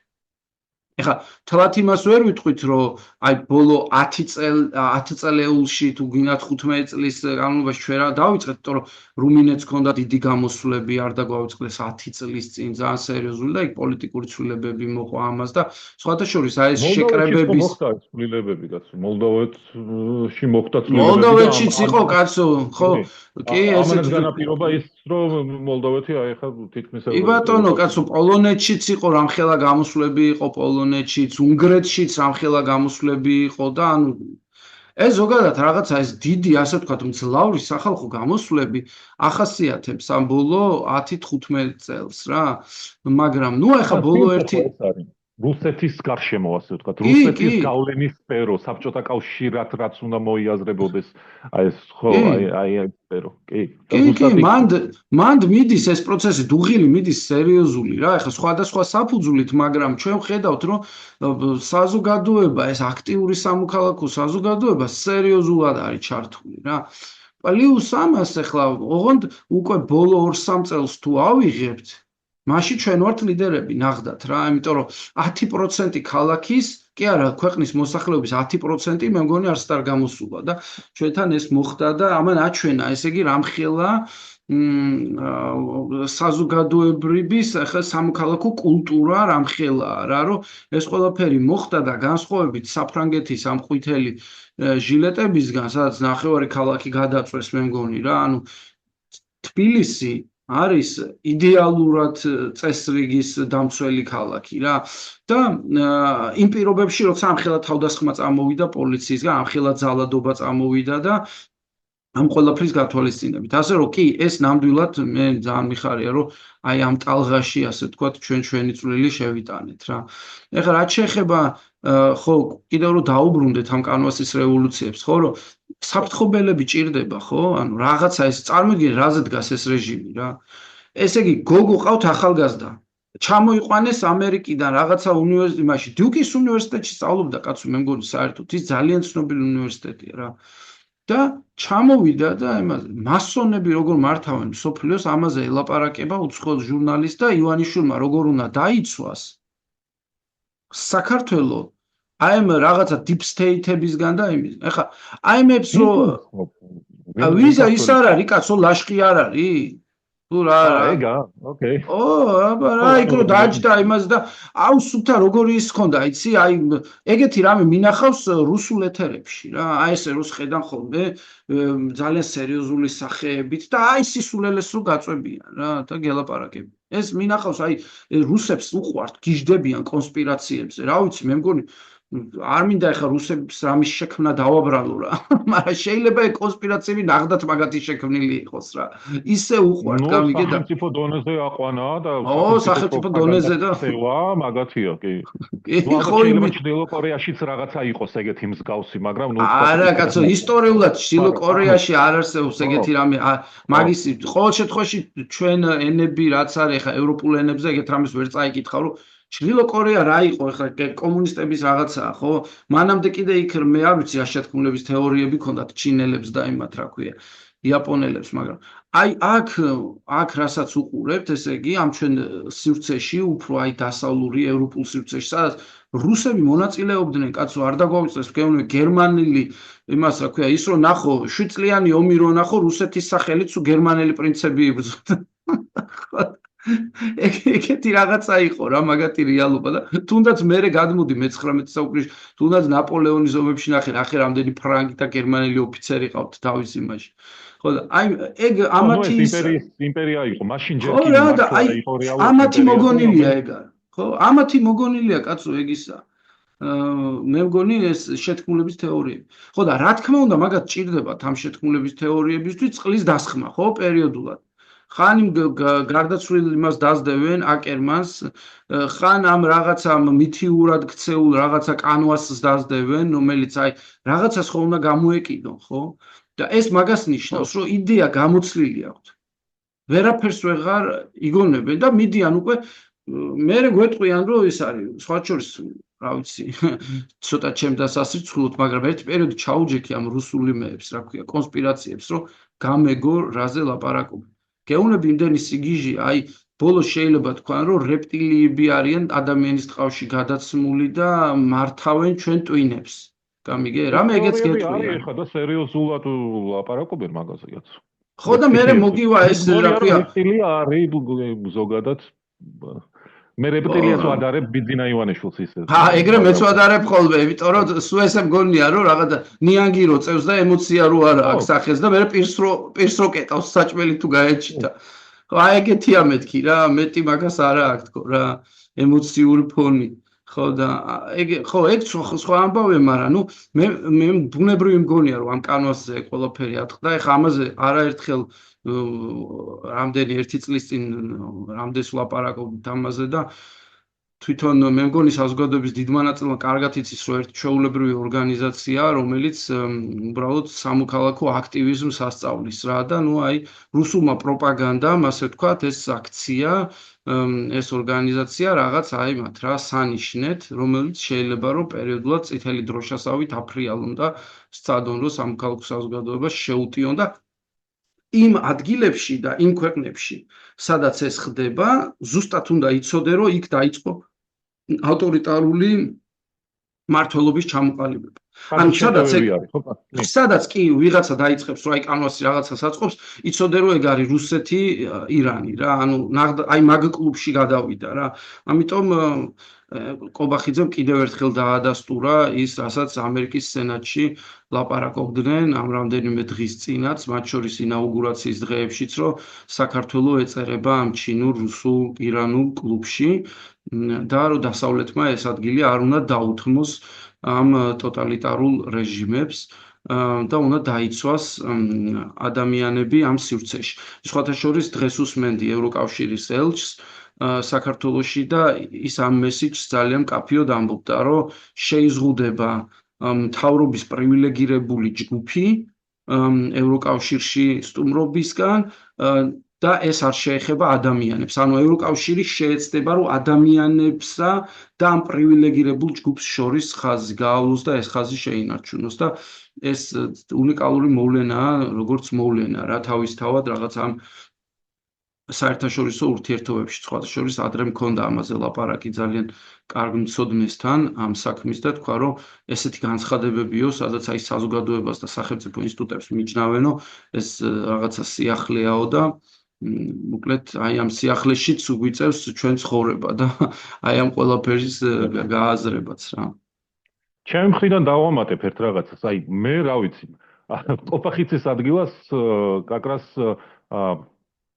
ეხლა თლათ იმას ვერ ვიტყვით, რომ აი ბოლო 10 წელეულში თუ გინდათ 15 წლის განმავლობაში ჩვენ რა დავიწყეთ, იმიტომ რომ რუმინეთს ჰქონდა დიდი გამოსვლები, არ დაგვაუწყდეს 10 წლის წინ ძალიან სერიოზული და იქ პოლიტიკური ცვლილებები მოყვა ამას და სხვათა შორის აი ეს შეკრებების მოხდა ცვლილებები კაცო, მოლდოვეთში მოხდა ცვლილებები. მოლდოვეთშიც იყო კაცო, ხო? კი, ესეც განაპირობა ის, რომ მოლდოვეთი აი ხა თითქმის კი ბატონო, კაცო, პოლონეთშიც იყო რამხელა გამოსვლები იყო პოლონეთშიც, უნგრეთშიც რამხელა გამოსვლები იყო და ანუ ეს ზოგადად რაღაცა ეს დიდი, ასე ვთქვათ, მძლავრი სახალხო გამოსვლები ახასიათებს ამ ბოლო 10-15 წელს რა. მაგრამ ნუ ახლა ბოლო ერთი რუსეთის გარშემო, ასე ვთქვათ, კი, რუსეთის კი. გავლენის სფერო, საბჭოთა კავშირად რაც უნდა მოიაზრებოდეს, აი ეს ხო, კი. აი ეს სფერო. კი. და კი, ზუსტად იქ მანდ მიდის ეს პროცესი, დუღილი მიდის სერიოზული რა. ეხლა სხვადასხვა საფუძვლით, მაგრამ ჩვენ ვხედავთ, რომ საზოგადოება, ეს აქტიური სამოქალაქო საზოგადოება სერიოზულად არის ჩართული რა. პლიუს ამას ეხლა ოღონდ უკვე ბოლო 2-3 წელს თუ ავიღებთ, მაშინ ჩვენ ვართ ლიდერები ნახდათ რა, იმიტომ რომ 10% ქალაქის, კი არა, ქვეყნის მოსახლეობის 10% მე მგონი არც არ გამოსულა და ჩვენთან ეს მოხდა და ამან აჩვენა, ესე იგი რამხელა საზოგადოებრივის ახლა სამოქალაქო კულტურა რამხელაა რა, რომ ეს ყველაფერი მოხდა და განსხვავებით საფრანგეთის ამ ყვითელი ჟილეტებისგან, სადაც ნახევარი ქალაქი გადაწვეს მე მგონი რა, ანუ თბილისი არის იდეალურად წესრიგის დამცველი ქალაქი რა და იმ პირობებში როცა ამხელა თავდასხმა წამოვიდა პოლიციისგან, ამხელა ძალადობა წამოვიდა და ამ ყველაფრის გათვალისწინებით. ასე რომ კი, ეს ნამდვილად მე ძალიან მიხარია, რომ აი ამ ტალღაში, ასე ვთქვათ, ჩვენი წვლილი შევიტანეთ რა. ეხლა რაც შეეხება ხო, კიდევ რომ დაუბრუნდეთ ამ კანვასის რევოლუციებს, ხო, რომ საფრთხობელები ჭირდება, ხო? ანუ რაღაცა ეს წარმოიდგინე, რაზე დგას ეს რეჟიმი რა. ესე იგი, გოგო ყავთ ახალგაზრდა. ჩამოიყვანეს ამერიკიდან რაღაცა უნივერსიტეტში, დიუკის უნივერსიტეტში სწავლობდა კაცო, მე მგონი საერთოდ ის ძალიან ცნობილი უნივერსიტეტია რა. და ჩამოვიდა და იმაზე მასონები როგორ მართავენ მსოფლიოს, ამაზე ელაპარაკება უცხოელ ჟურნალისტს და ივანიშვილმა როგორ უნდა დაიცვას საქართველო აი ამ რაღაცა deep state-ებისგან და იმის. ეხლა აი მებს რომ ვიზა ის არ არის, კაცო, ლაშხი არ არის? თუ რა ეგა, ოკეი. აბა რა, იქ რომ დაჯდა იმას და აუ სუფთა როგორი ის ხონდა, იცი, აი ეგეთი რამე მინახავს რუსულ ეთერებში რა. აი ესე როს ხედან ხოლმე ძალიან სერიოზული სახეებით და აი სისულელეს რო გაწვებიან რა და გელაპარაკებიან. ეს მინახავს აი რუსებს უყვართ, გიждდებიან კონსპირაციებზე. რა ვიცი, მე მგონი არ მინდა ეხლა რუსებს რამის შექმნა დავაბრალო რა, მაგრამ შეიძლება ეს კონსპირაციები ნახდათ მაგათი შექმნილი იყოს რა. ისე უყვართ, გამიგე და სახელმწიფო დონეზე აყვანა და სახელმწიფო დონეზე და ხევა მაგათია, კი. ხო, შეიძლება ჩრდილო კორეაშიც რაღაცა იყოს ეგეთი მსგავსი, მაგრამ ნუ არა, კაცო, ისტორიულად ჩრდილო კორეაში არ არსებობს ეგეთი რამე. მაგის ყოველ შემთხვევაში ჩვენ ენები რაც არის ეხლა ევროპულ ენებზე ეგეთ რამეს ვერ წაიკითხავ, რომ ჩრდილო კორეა რა იყო ეხლა კომუნისტების რაღაცაა, ხო? მანამდე კიდე იქ მე არ ვიცი აშეთქმულების თეორიები ქონდათ ჩინელებს და იმათ რა ქვია, იაპონელებს, მაგრამ აი აქ რასაც უყურებთ, ესე იგი ამ ჩვენ სივრცეში, უფრო აი დასავლური ევროპულ სივრცეში, სადაც რუსები მონაწილეობდნენ, კაცო, არ დაგვავიწყდეს გეუბნები გერმანელი იმას რა ქვია, ის რომ ნახო 7 წლიანი ომი რო ნახო რუსეთის სახელით სულ გერმანელი პრინცები იბრძოდა. ეგეთი რაღაცა იყო რა, მაგათი რეალობა და თუნდაც მერე გადმოდი მე-19 საუკუნეში, თუნდაც ნაპოლეონის ომებში ნახე, ახე რამდენი ფრანგი და გერმანელი ოფიცერი ყავთ თავის იმაში. ხო და აი ეგ ამათი იმპერია იყო, მაშინ ჯერ კი იყო რეალური ამათი მოგონილია ეგ არის. ხო, ამათი მოგონილია კაცო ეგ ისა. მე მგონი ეს შეთქმულების თეორიები. ხო და რა თქმა უნდა, მაგათ ჭირდებათ ამ შეთქმულების თეორიებისთვის წყლის დასხმა, ხო, პერიოდულად. ხან იმ გარდაცვლილ იმას დაძდევენ აკერმანს, ხან ამ რაღაცა მითიურად ქცეულ რაღაცა კანვასს დაძდევენ, რომელიც აი რაღაცას ხო უნდა გამოეკიდონ, ხო? და ეს მაგას ნიშნავს, რომ იდეა გამოცლილი აქვთ. ვერაფერს ვეღარ იგონებენ და მიდიან უკვე მერე გვეტყვიან, რომ ეს არის სხვა შორის რა ვიცი, ცოტა ჩემ დასასრიცხლოთ, მაგრამ ერთ პერიოდი ჩაუჯექი ამ რუსულ იმეებს, რა ქვია, კონსპირაციებს, რომ გამეგო რაზე ლაპარაკობენ. გეუბნები იმდენი სიგიჟე, აი ბოლოს შეიძლება თქვან, რომ რეპტილიები არიან ადამიანის ტყავში გადაცმული და მართავენ ჩვენ ტვინებს. გამიგე? რამე ეგეც გეტყვია. ხა და სერიოზულად ლაპარაკობენ მაგაზეაც. ხო და მე მოგივა ეს რა ქვია. რეპტილია არის ზოგადად. მე რეპტილიას ვადარებ ბიძინა ივანიშვილს ისე. ეგრე მეც ვადარებ ხოლმე, იმიტომ რომ სულ ესე მგონია, რომ რაღაცა ნიანგი რო წევს და ემოცია რო არა აქვს სახეს და მე პირს რო კეტავს საჭმელი თუ გაეჩიტა. ხო, აი ეგეთია მეთქი რა, მეტი მაგას არა აქვს თქო რა, ემოციური ფონი. ხო და ხო ეგ სხვა ამბავია, მაგრამ ნუ მე ბუნებრივი მგონია, რომ ამ კანვასზე ყველაფერი ატყდა. ეხლა ამაზე არაერთხელ რამდენი ერთი წლის წინ რამდენს ვლაპარაკობთ ამაზე და თვითონ მე მგონი საზოგადოების დიდმა ნაწილმა კარგად იცის, რომ ერთი ჩვეულებრივი ორგანიზაციაა, რომელიც უბრალოდ სამოქალაქო აქტივიზმს ასწავლის რა და რუსულმა პროპაგანდამ, ასე ვთქვათ, ეს აქცია, ეს ორგანიზაცია რაღაც მათ რა სანიშნეთ, რომელიც შეიძლება რომ პერიოდულად წითელი დროშასავით აფრიალონ და სცადონ რომ სამოქალაქო საზოგადოებას შეუტიონ და იმ ადგილებში და იმ ქვეყნებში, სადაც ეს ხდება, ზუსტად უნდა იცოდე, რომ იქ დაიწყო ავტორიტარული მმართველობის ჩამოყალიბება. ანუ სადაც კი ვიღაცა დაიწყებს, რომ კანვასი რაღაცას აწყობს, იცოდე, რომ ეგ არის რუსეთი, ირანი რა, ანუ მაგ კლუბში გადავიდა რა. ამიტომ კობახიძემ კიდევ ერთხელ დაადასტურა ის, რასაც ამერიკის სენატში ლაპარაკობდნენ ამ რამდენიმე დღის წინაც, მათ შორის ინაუგურაციის დღეებშიც, რომ საქართველოს ეწერება ამ ჩინურ, რუსულ, ირანულ კლუბში და რომ დასავლეთმა ეს ადგილი არ უნდა დაუთმოს ამ ტოტალიტარულ რეჟიმებს და უნდა დაიცვას ადამიანები ამ სივრცეში. სხვათა შორის დღეს უსმენდი ევროკავშირის ელჩს საქართველოში და ის ამ მესიჯს ძალიან კაფიოდ ამბობდა, რომ შეიზღუდება მთავრობის პრივილეგირებული ჯგუფი ევროკავშირში სტუმრობისგან და ეს არ შეეხება ადამიანებს. ანუ ევროკავშირი შეეცდება, რომ ადამიანებსა და ამ პრივილეგირებულ ჯგუფს შორის ხაზი გაავლოს და ეს ხაზი შეინარჩუნოს და ეს უნიკალური მოვლენაა, როგორც მოვლენა რა თავისთავად რაღაც ამ საერთაშორისო ურთიერთობებში, სხვათა შორის ადრე მქონდა ამაზე ლაპარაკი ძალიან კარგ მცოდნესთან ამ საქმის და თქვა, რომ ესეთი განცხადებებიო, სადაც საზოგადოებას და სახელმწიფო ინსტიტუტებს მიჯნავენო, ეს რაღაცა სიახლეაო და მოკლედ ამ სიახლეშიც უგვიწევს ჩვენ ცხოვრება და ამ ყველაფერის გააზრებაც რა. ჩემი მხრიდან დავამატებ ერთ რაღაცას, მე რა ვიცი, კობახიძის ადგილას კაკრას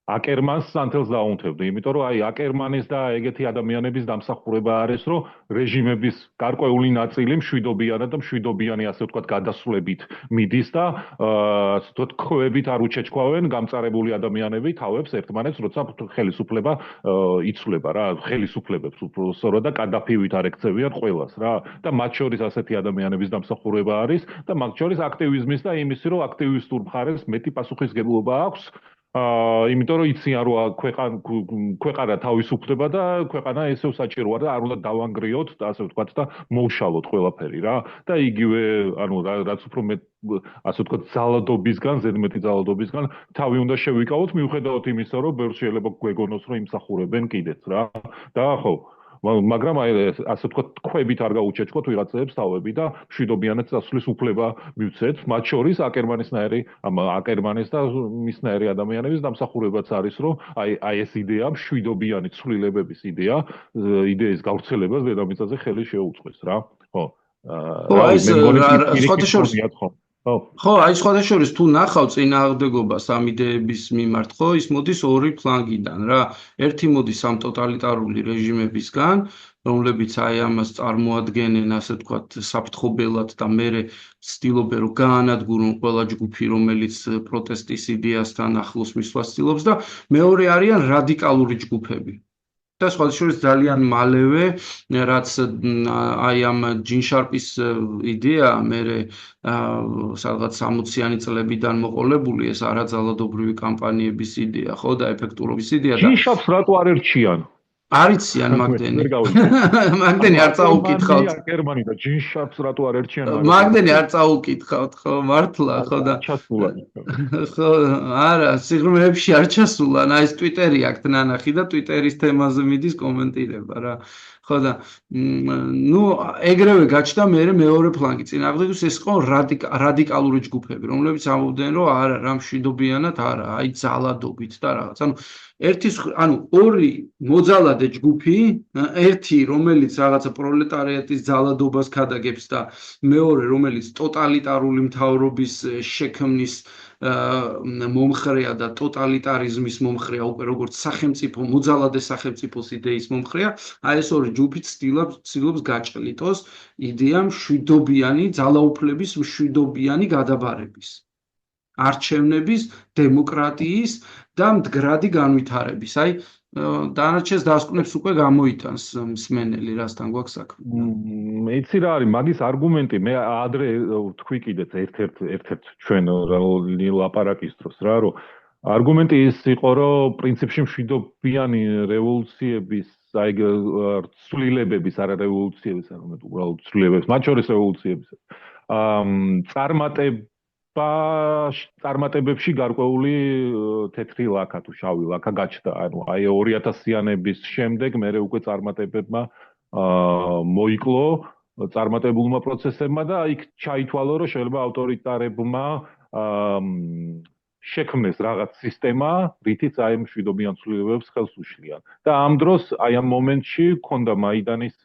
აკერმანს სანთელს დაუნთებდი, იმიტომ რომ აკერმანის და ეგეთი ადამიანების დამსახურება არის, რომ რეჟიმების გარკვეული ნაწილი მშვიდობიანად და მშვიდობიანი, ასე ვთქვათ, გადასვლებით მიდის და ასე ვთქვათ, ქვევით არ უჩეჩქვავენ გამწარებული ადამიანები თავებს ერთმანეთს, როცა ხელისუფლება იცვლება რა, ხელისუფლებებს უბრალოდ და კადაფივით არ ექცევიან ყველას რა და მათ შორის ასეთი ადამიანების დამსახურება არის და მათ შორის აქტივიზმის და იმისი, რომ აქტივისტურ მხარეს მეტი პასუხისმგებლობა აქვს იმიტომ რომ იციან რომ ქვეყანა თავისუფლდება და ქვეყანა ესეო საჭიროა და არ უნდა დავანგრიოთ და ასე ვთქვათ და მოვშალოთ ყველაფერი რა და იგივე ანუ რაც უფრო მეტ ასე ვთქვათ ძალადობისგან ზედმეტი ძალადობისგან თავი უნდა შევიკავოთ მიუხედავად იმისა რომ ბევრს შეიძლება გვეგონოს რომ იმსახურებენ კიდეც რა და ხო მაგრამ ასე ვთქვათ ქვებით არ გაუჩეჩქოთ ვიღაცებს თავები და მშვიდობიანად წასვლის უფლება მივცეთ მათ შორის აკერმანის და მისნაირი ადამიანების დამსახურებაც არის რომ აი ეს იდეა მშვიდობიანი ცვლილებების იდეის გავრცელებას დედამიწაზე ხელი შეუწყოს რა ხო ხო აი სხვათა შორის თუ ნახავ წინააღმდეგობას ამ იდეების მიმართ ხო ის მოდის ორი ფლანგიდან რა ერთი მოდის ამ ტოტალიტარული რეჟიმებისგან რომლებიც აი ამას წარმოადგენენ ასე ვთქვათ საფრთხობელად და მერე ცდილობენ რომ გაანადგურონ ყველა ჯგუფი რომელიც პროტესტის იდეასთან ახლოს მისვლას ცდილობს და მეორე არიან რადიკალური ჯგუფები და სხვათა შორის ძალიან მალევე რაც აი ამ ჯინ შარპის იდეა მერე სადღაც 60-იანი წლებიდან მოყოლებული ეს არაძალადობრივი კამპანიების იდეა ხო და ეფექტურობის იდეა და ჯინ შარპს რატო არ ერჩიან არიციან მაგდენი არ წაუკითხავთ გერმანი და ჯინ შარპს რატო არ ერჩიან მაგდენი არ წაუკითხავთ ხო მართლა ხო და ხო არა სიღრმეებში არ ჩასულან აი ეს ტვიტერი აქ ნანახი და ტვიტერის თემაზე მიდის კომენტირება რა ხო და ნუ ეგრევე გაჩნდა მეორე ფლანგი წინააღმდეგოს ეს იყო რადიკალური ჯგუფები რომლებიც ამბობდნენ რომ არა რა მშვიდობიანად არა აი ძალადობით და რაღაც ანუ ორი მოძალადე ჯგუფი ერთი რომელიც რაღაცა პროლეტარიატის ძალადობას ქადაგებს და მეორე რომელიც ტოტალიტარული მთავრობის შექმნის მომხრეა და ტოტალიტარიზმის მომხრეა უკვე როგორც სახელმწიფო მოძალადე სახელმწიფოს იდეის მომხრეა აი ეს ორი ჯგუფი ცდილობს გაჭრიტოს იდეა მშვიდობიანი ძალაუფლების მშვიდობიანი გადაბარების არჩევნების დემოკრატიის და მდგრადი განვითარების აი დანარჩენს დასკვნებს უკვე გამოიტანს მსმენელი, რასთან გვაქვს საქმე. იცი რა არის მაგის არგუმენტი, მე ადრე თქვი კიდეც ერთ-ერთ ჩვენ ლაპარაკის დროს რა, რომ არგუმენტი ის იყო, რომ პრინციპში მშვიდობიანი რევოლუციების, აი ცვლილებების, არა რევოლუციების, არამედ უბრალოდ ცვლილებების, მათ შორის რევოლუციების წარმატებებში გარკვეული თეთრი ლაქა თუ შავი ლაქა გაჩნდა. ანუ აი 2000-იანების შემდეგ მე უკვე წარმატებებმა მოიკლო წარმატებულმა პროცესებმა და იქ ჩაითვალო, რომ შეიძლება ავტორიტარებმა შექმნეს რაღაც სისტემა, რითიც აი მშვიდობიან ცვლილებებს ხელს უშლიან. და ამ დროს აი ამ მომენტში ქონდა მაიდანის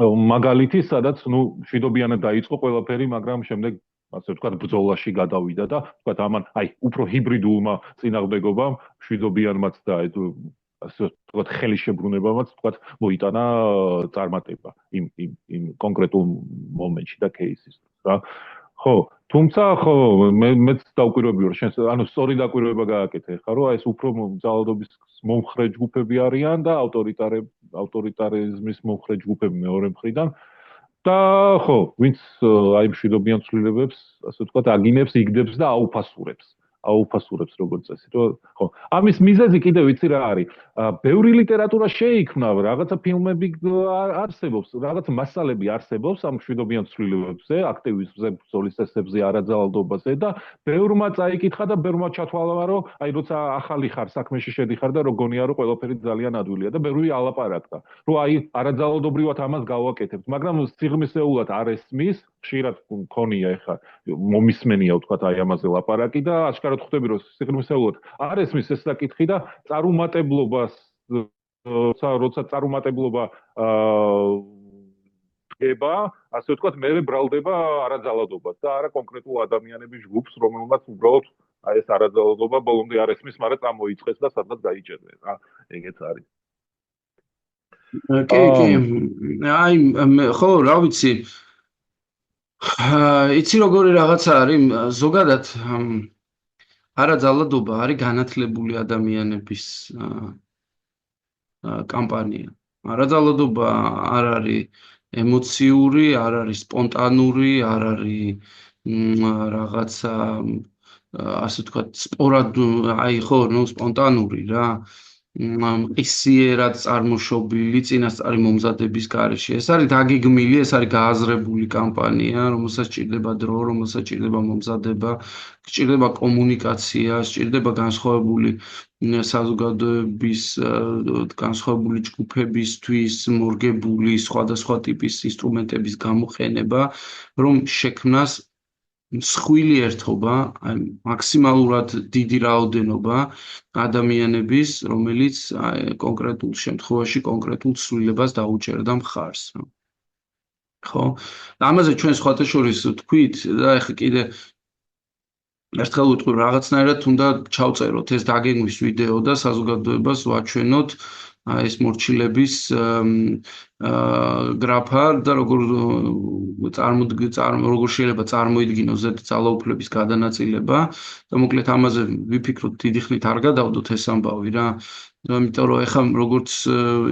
მაგალითი, სადაც მშვიდობიანად დაიწყო ყველაფერი, მაგრამ შემდეგ ასე ვთქვათ, ბრძოლაში გადავიდა და ვთქვათ, ამან აი უფრო ჰიბრიდულმა წინააღმდეგობამ მშვიდობიანმაც და ასე ვთქვათ, ხელის შებრუნებამაც ვთქვათ, მოიტანა წარმატება იმ კონკრეტულ მომენტში და кейსის რა. ხო, თუმცა ხო, მეც დავკვირვები ვარ შენს, ანუ სწორი დაკვირვება გააკეთე ხა, რომ აი ეს უფრო ძალადობის მომხრე ჯგუფები არიან და ავტორიტარიზმის მომხრე ჯგუფები მეორე მხრიდან. და ხო, ვინც აი მშვიდობიან ცვლილებებს, ასე ვთქვათ, აგინებს, იგდებს და აუფასურებს როგორც წესი, რომ ხო. ამის მიზეზი კიდევ ვიცი რა არის? ბევრი ლიტერატურა შეიქმნა, რაღაცა ფილმები არსებობს, რაღაც მასალები არსებობს ამ მშვიდობიან ცვლილებებზე, აქტივიზმზე, ბრძოლის წესებზე, არაძალადობაზე და ბევრმა წაიკითხა და ბევრმა ჩათვალა, რომ აი როცა ახალი ხარ, საქმეში შედიხარ და რო გონია, რომ ყველაფერი ძალიან ადვილია და ბევრი ალაპარაკდა, რომ აი არაძალადობრივად ამას გავაკეთებთ, მაგრამ სიღრმისეულად არ ესმის, ხშირად მქონია ეხა მომისმენია ვთქვათ აი ამაზე ლაპარაკი და აშკარად ხვდები რომ სიღრმისეულად არ ესმის ეს საკითხი და წარუმატებლობას როცა წარუმატებლობა დგება, ასე ვთქვათ, მე ბრალდება არაძალადობას და არა კონკრეტულ ადამიანების ჯგუფს, რომელმაც უბრალოდ აი ეს არაძალადობა ბოლომდე არ ესმის, მაგრამ წამოიწყეს და სადღაც გაიჭერეს რა, ეგეც არის. კი, აი ხო, რა ვიცი. იცი როგორი რაღაცა არის, ზოგადად არაძალადობა არის განათლებული ადამიანების კამპანია. არაძალადობა არ არის ემოციური, არ არის სპონტანური, არ არის რაღაცა ასე ვთქვათ, სპორად აი ხო, სპონტანური რა. მყისიერად წარმოშობილი წინასწარი მომზადების გარეშე. ეს არის დაგეგმილი, ეს არის გააზრებული კამპანია, რომელსაც სჭირდება დრო, რომელსაც სჭირდება მომზადება, სჭირდება კომუნიკაცია, სჭირდება განსხვავებული საზოგადოების, განსხვავებული ჯგუფებისთვის მორგებული სხვადასხვა ტიპის ინსტრუმენტების გამოყენება, რომ შექმნას მსხვილი ერთობა, აი მაქსიმალურად დიდი რაოდენობა ადამიანების, რომელიც კონკრეტულ შემთხვევაში კონკრეტულ ცვლილებას დაუჭერდა მხარს. ხო? ამაზე ჩვენ სხვათაშორის ვთქვით და ეხლა კიდე ერთხელ ვიტყვი რაღაცნაირად უნდა ჩავწეროთ ეს დაგეგმვის ვიდეო და საზოგადოებას ვაჩვენოთ ეს მორჩილების გრაფა და როგორ შეიძლება წარმოიდგინოს ზედ ძალაუფლების გადანაწილება და მოკლედ ამაზე ვიფიქროთ დიდი ხნით არ გადავდოთ ეს ამბავი რა. იმიტომ რომ ეხლა როგორც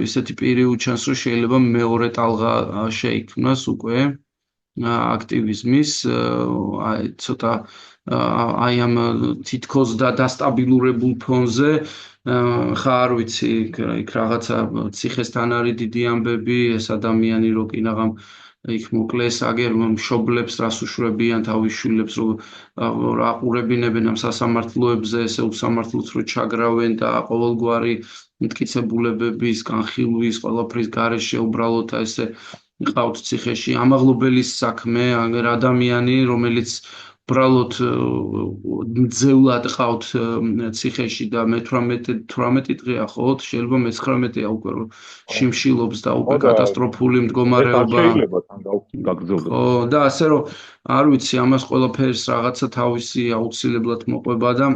ისეთი პერიოდი ჩანს რომ შეიძლება მეორე ტალღა შეიქმნას უკვე აქტივიზმის აი ცოტა აი ამ თითქოს დასტაბილურებულ ფონზე ხა არ ვიცი იქ რაღაცა ციხესთან არის დიდი ამბები ეს ადამიანი რო კინაღამ იქ მოკლეს აგერ მშობლებს რას უშვებიან თავის შვილებს რო აყურებინებენ ამ სასამართლოებზე ესე უსამართლოც რო ჩაგრავენ და ყოველგვარი მტკიცებულებების განხილვის ყველაფრის გარეშე უბრალოდ ესე იყავთ ციხეში ამაღლობელის საქმე აგერ ადამიანი რომელიც უბრალოდ ძევლად ყავთ ციხეში და მე 18 დღეა ხო შეიძლება მე-19-ია უკვე შიმშილობს და უკვე კატასტროფული მდგომარეობა შეიძლება თან გაგრძელდეს ხო და ასე რომ არ ვიცი ამას ყველაფერს რაღაცა თავისი აუცილებლად მოყვება და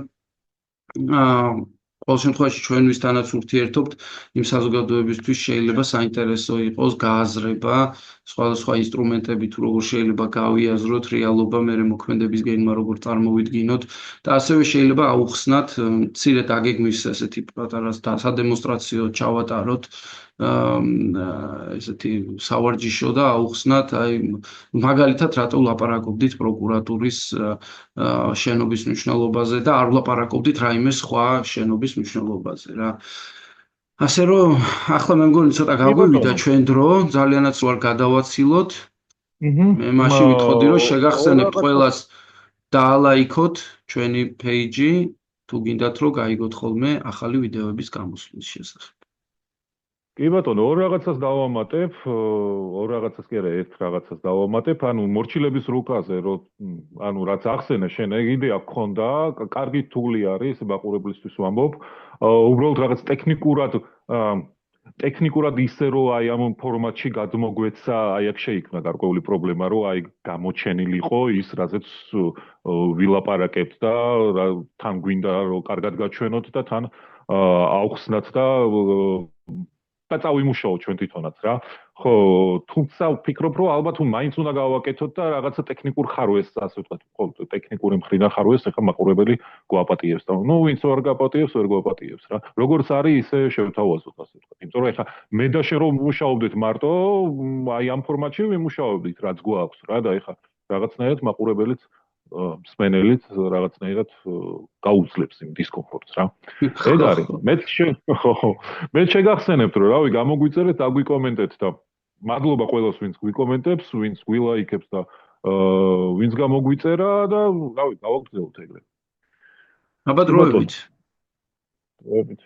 ყოველ შემთხვევაში ჩვენ ვისთანაც ურთიერთობთ, იმ საზოგადოებისთვის შეიძლება საინტერესო იყოს გააზრება, სხვადასხვა ინსტრუმენტები თუ როგორ შეიძლება გავიაზროთ რეალობა, მერე მოქმედების გეგმა როგორ წარმოვიდგინოთ და ასევე შეიძლება აუხსნათ, მცირედ აგეგმვის ესეთი პატარა სადემონსტრაციო ჩავატაროთ, ესეთი სავარჯიშო და აუხსნათ, აი მაგალითად რატო ვლაპარაკობდით პროკურატურის შენობის მნიშვნელობაზე და არ ვლაპარაკობდით რაიმე სხვა შენობის მნიშვნელობაზე რა. ასე რომ ახლა მე მგონი ცოტა კი გაგვივიდა ბატონო. ჩვენ დრო, ძალიანაც ვარ გადავაცილოთ. მჰმ. მე მაშინ ვიტყოდი რომ ორ შეგახსენებთ რაღაცას ყველას დაალაიქოთ ჩვენი page-ი, თუ გინდათ რომ გაიგოთ ხოლმე ახალი ვიდეოების გამოსვლის შესახებ. კი ბატონო, ორ რაღაცას დავამატებ, ორ რაღაცას კი არა, ერთ რაღაცას დავამატებ, ანუ მორჩილების რუკაზე, რომ ანუ რაც ახსენე შენ, ეგ იდეა გქონდა, კარგი თული არის, მაყურებლისთვის ვამბობ. უბრალოდ რაღაც ტექნიკურად ისე რომ აი ამ ფორმატში გადმოგვეცა, აი აქ შეიქმნა გარკვეული პრობლემა, რომ აი გამოჩენილიყო ის, რაზეც ვილაპარაკებთ და თან გვინდა რომ კარგად გაჩვენოთ და თან აუხსნათ და წავიმუშაოთ ჩვენ თვითონაც რა. ხო, თუმცა ვფიქრობ, რომ ალბათ მაინც უნდა გავაკეთოთ და რაღაცა ტექნიკურ ხარვეს, ასე ვთქვათ, ხო, ტექნიკური მხრიდან ხარვეს ახლა მაყურებელი გვაპატიებს და ნუ ვინც ვერ გაპატიებს, ვერ გვაპატიებს რა. როგორც არის, ისე შევთავაზოთ, ასე ვთქვათ. იმიტომ რომ ახლა მე და შენ რომ ვმუშაობდით მარტო, აი ამ ფორმატში ვიმუშაობდით, რაც გვაქვს რა და ახლა რაღაცნაირად მაყურებელიც მსმენელიც რაღაცნაირად გაუძლებს იმ დისკომფორტს რა. ეგ არის. მე შეგახსენებთ რომ რავი გამოგვიწერეთ, დაგვიკომენტეთ და მადლობა ყველას ვინც გვიკომენტებს, ვინც გვილაიქებს და ვინც გამოგვიწერა და რავი გავაგრძელოთ ეგრე. აბა დროებით. დროებით.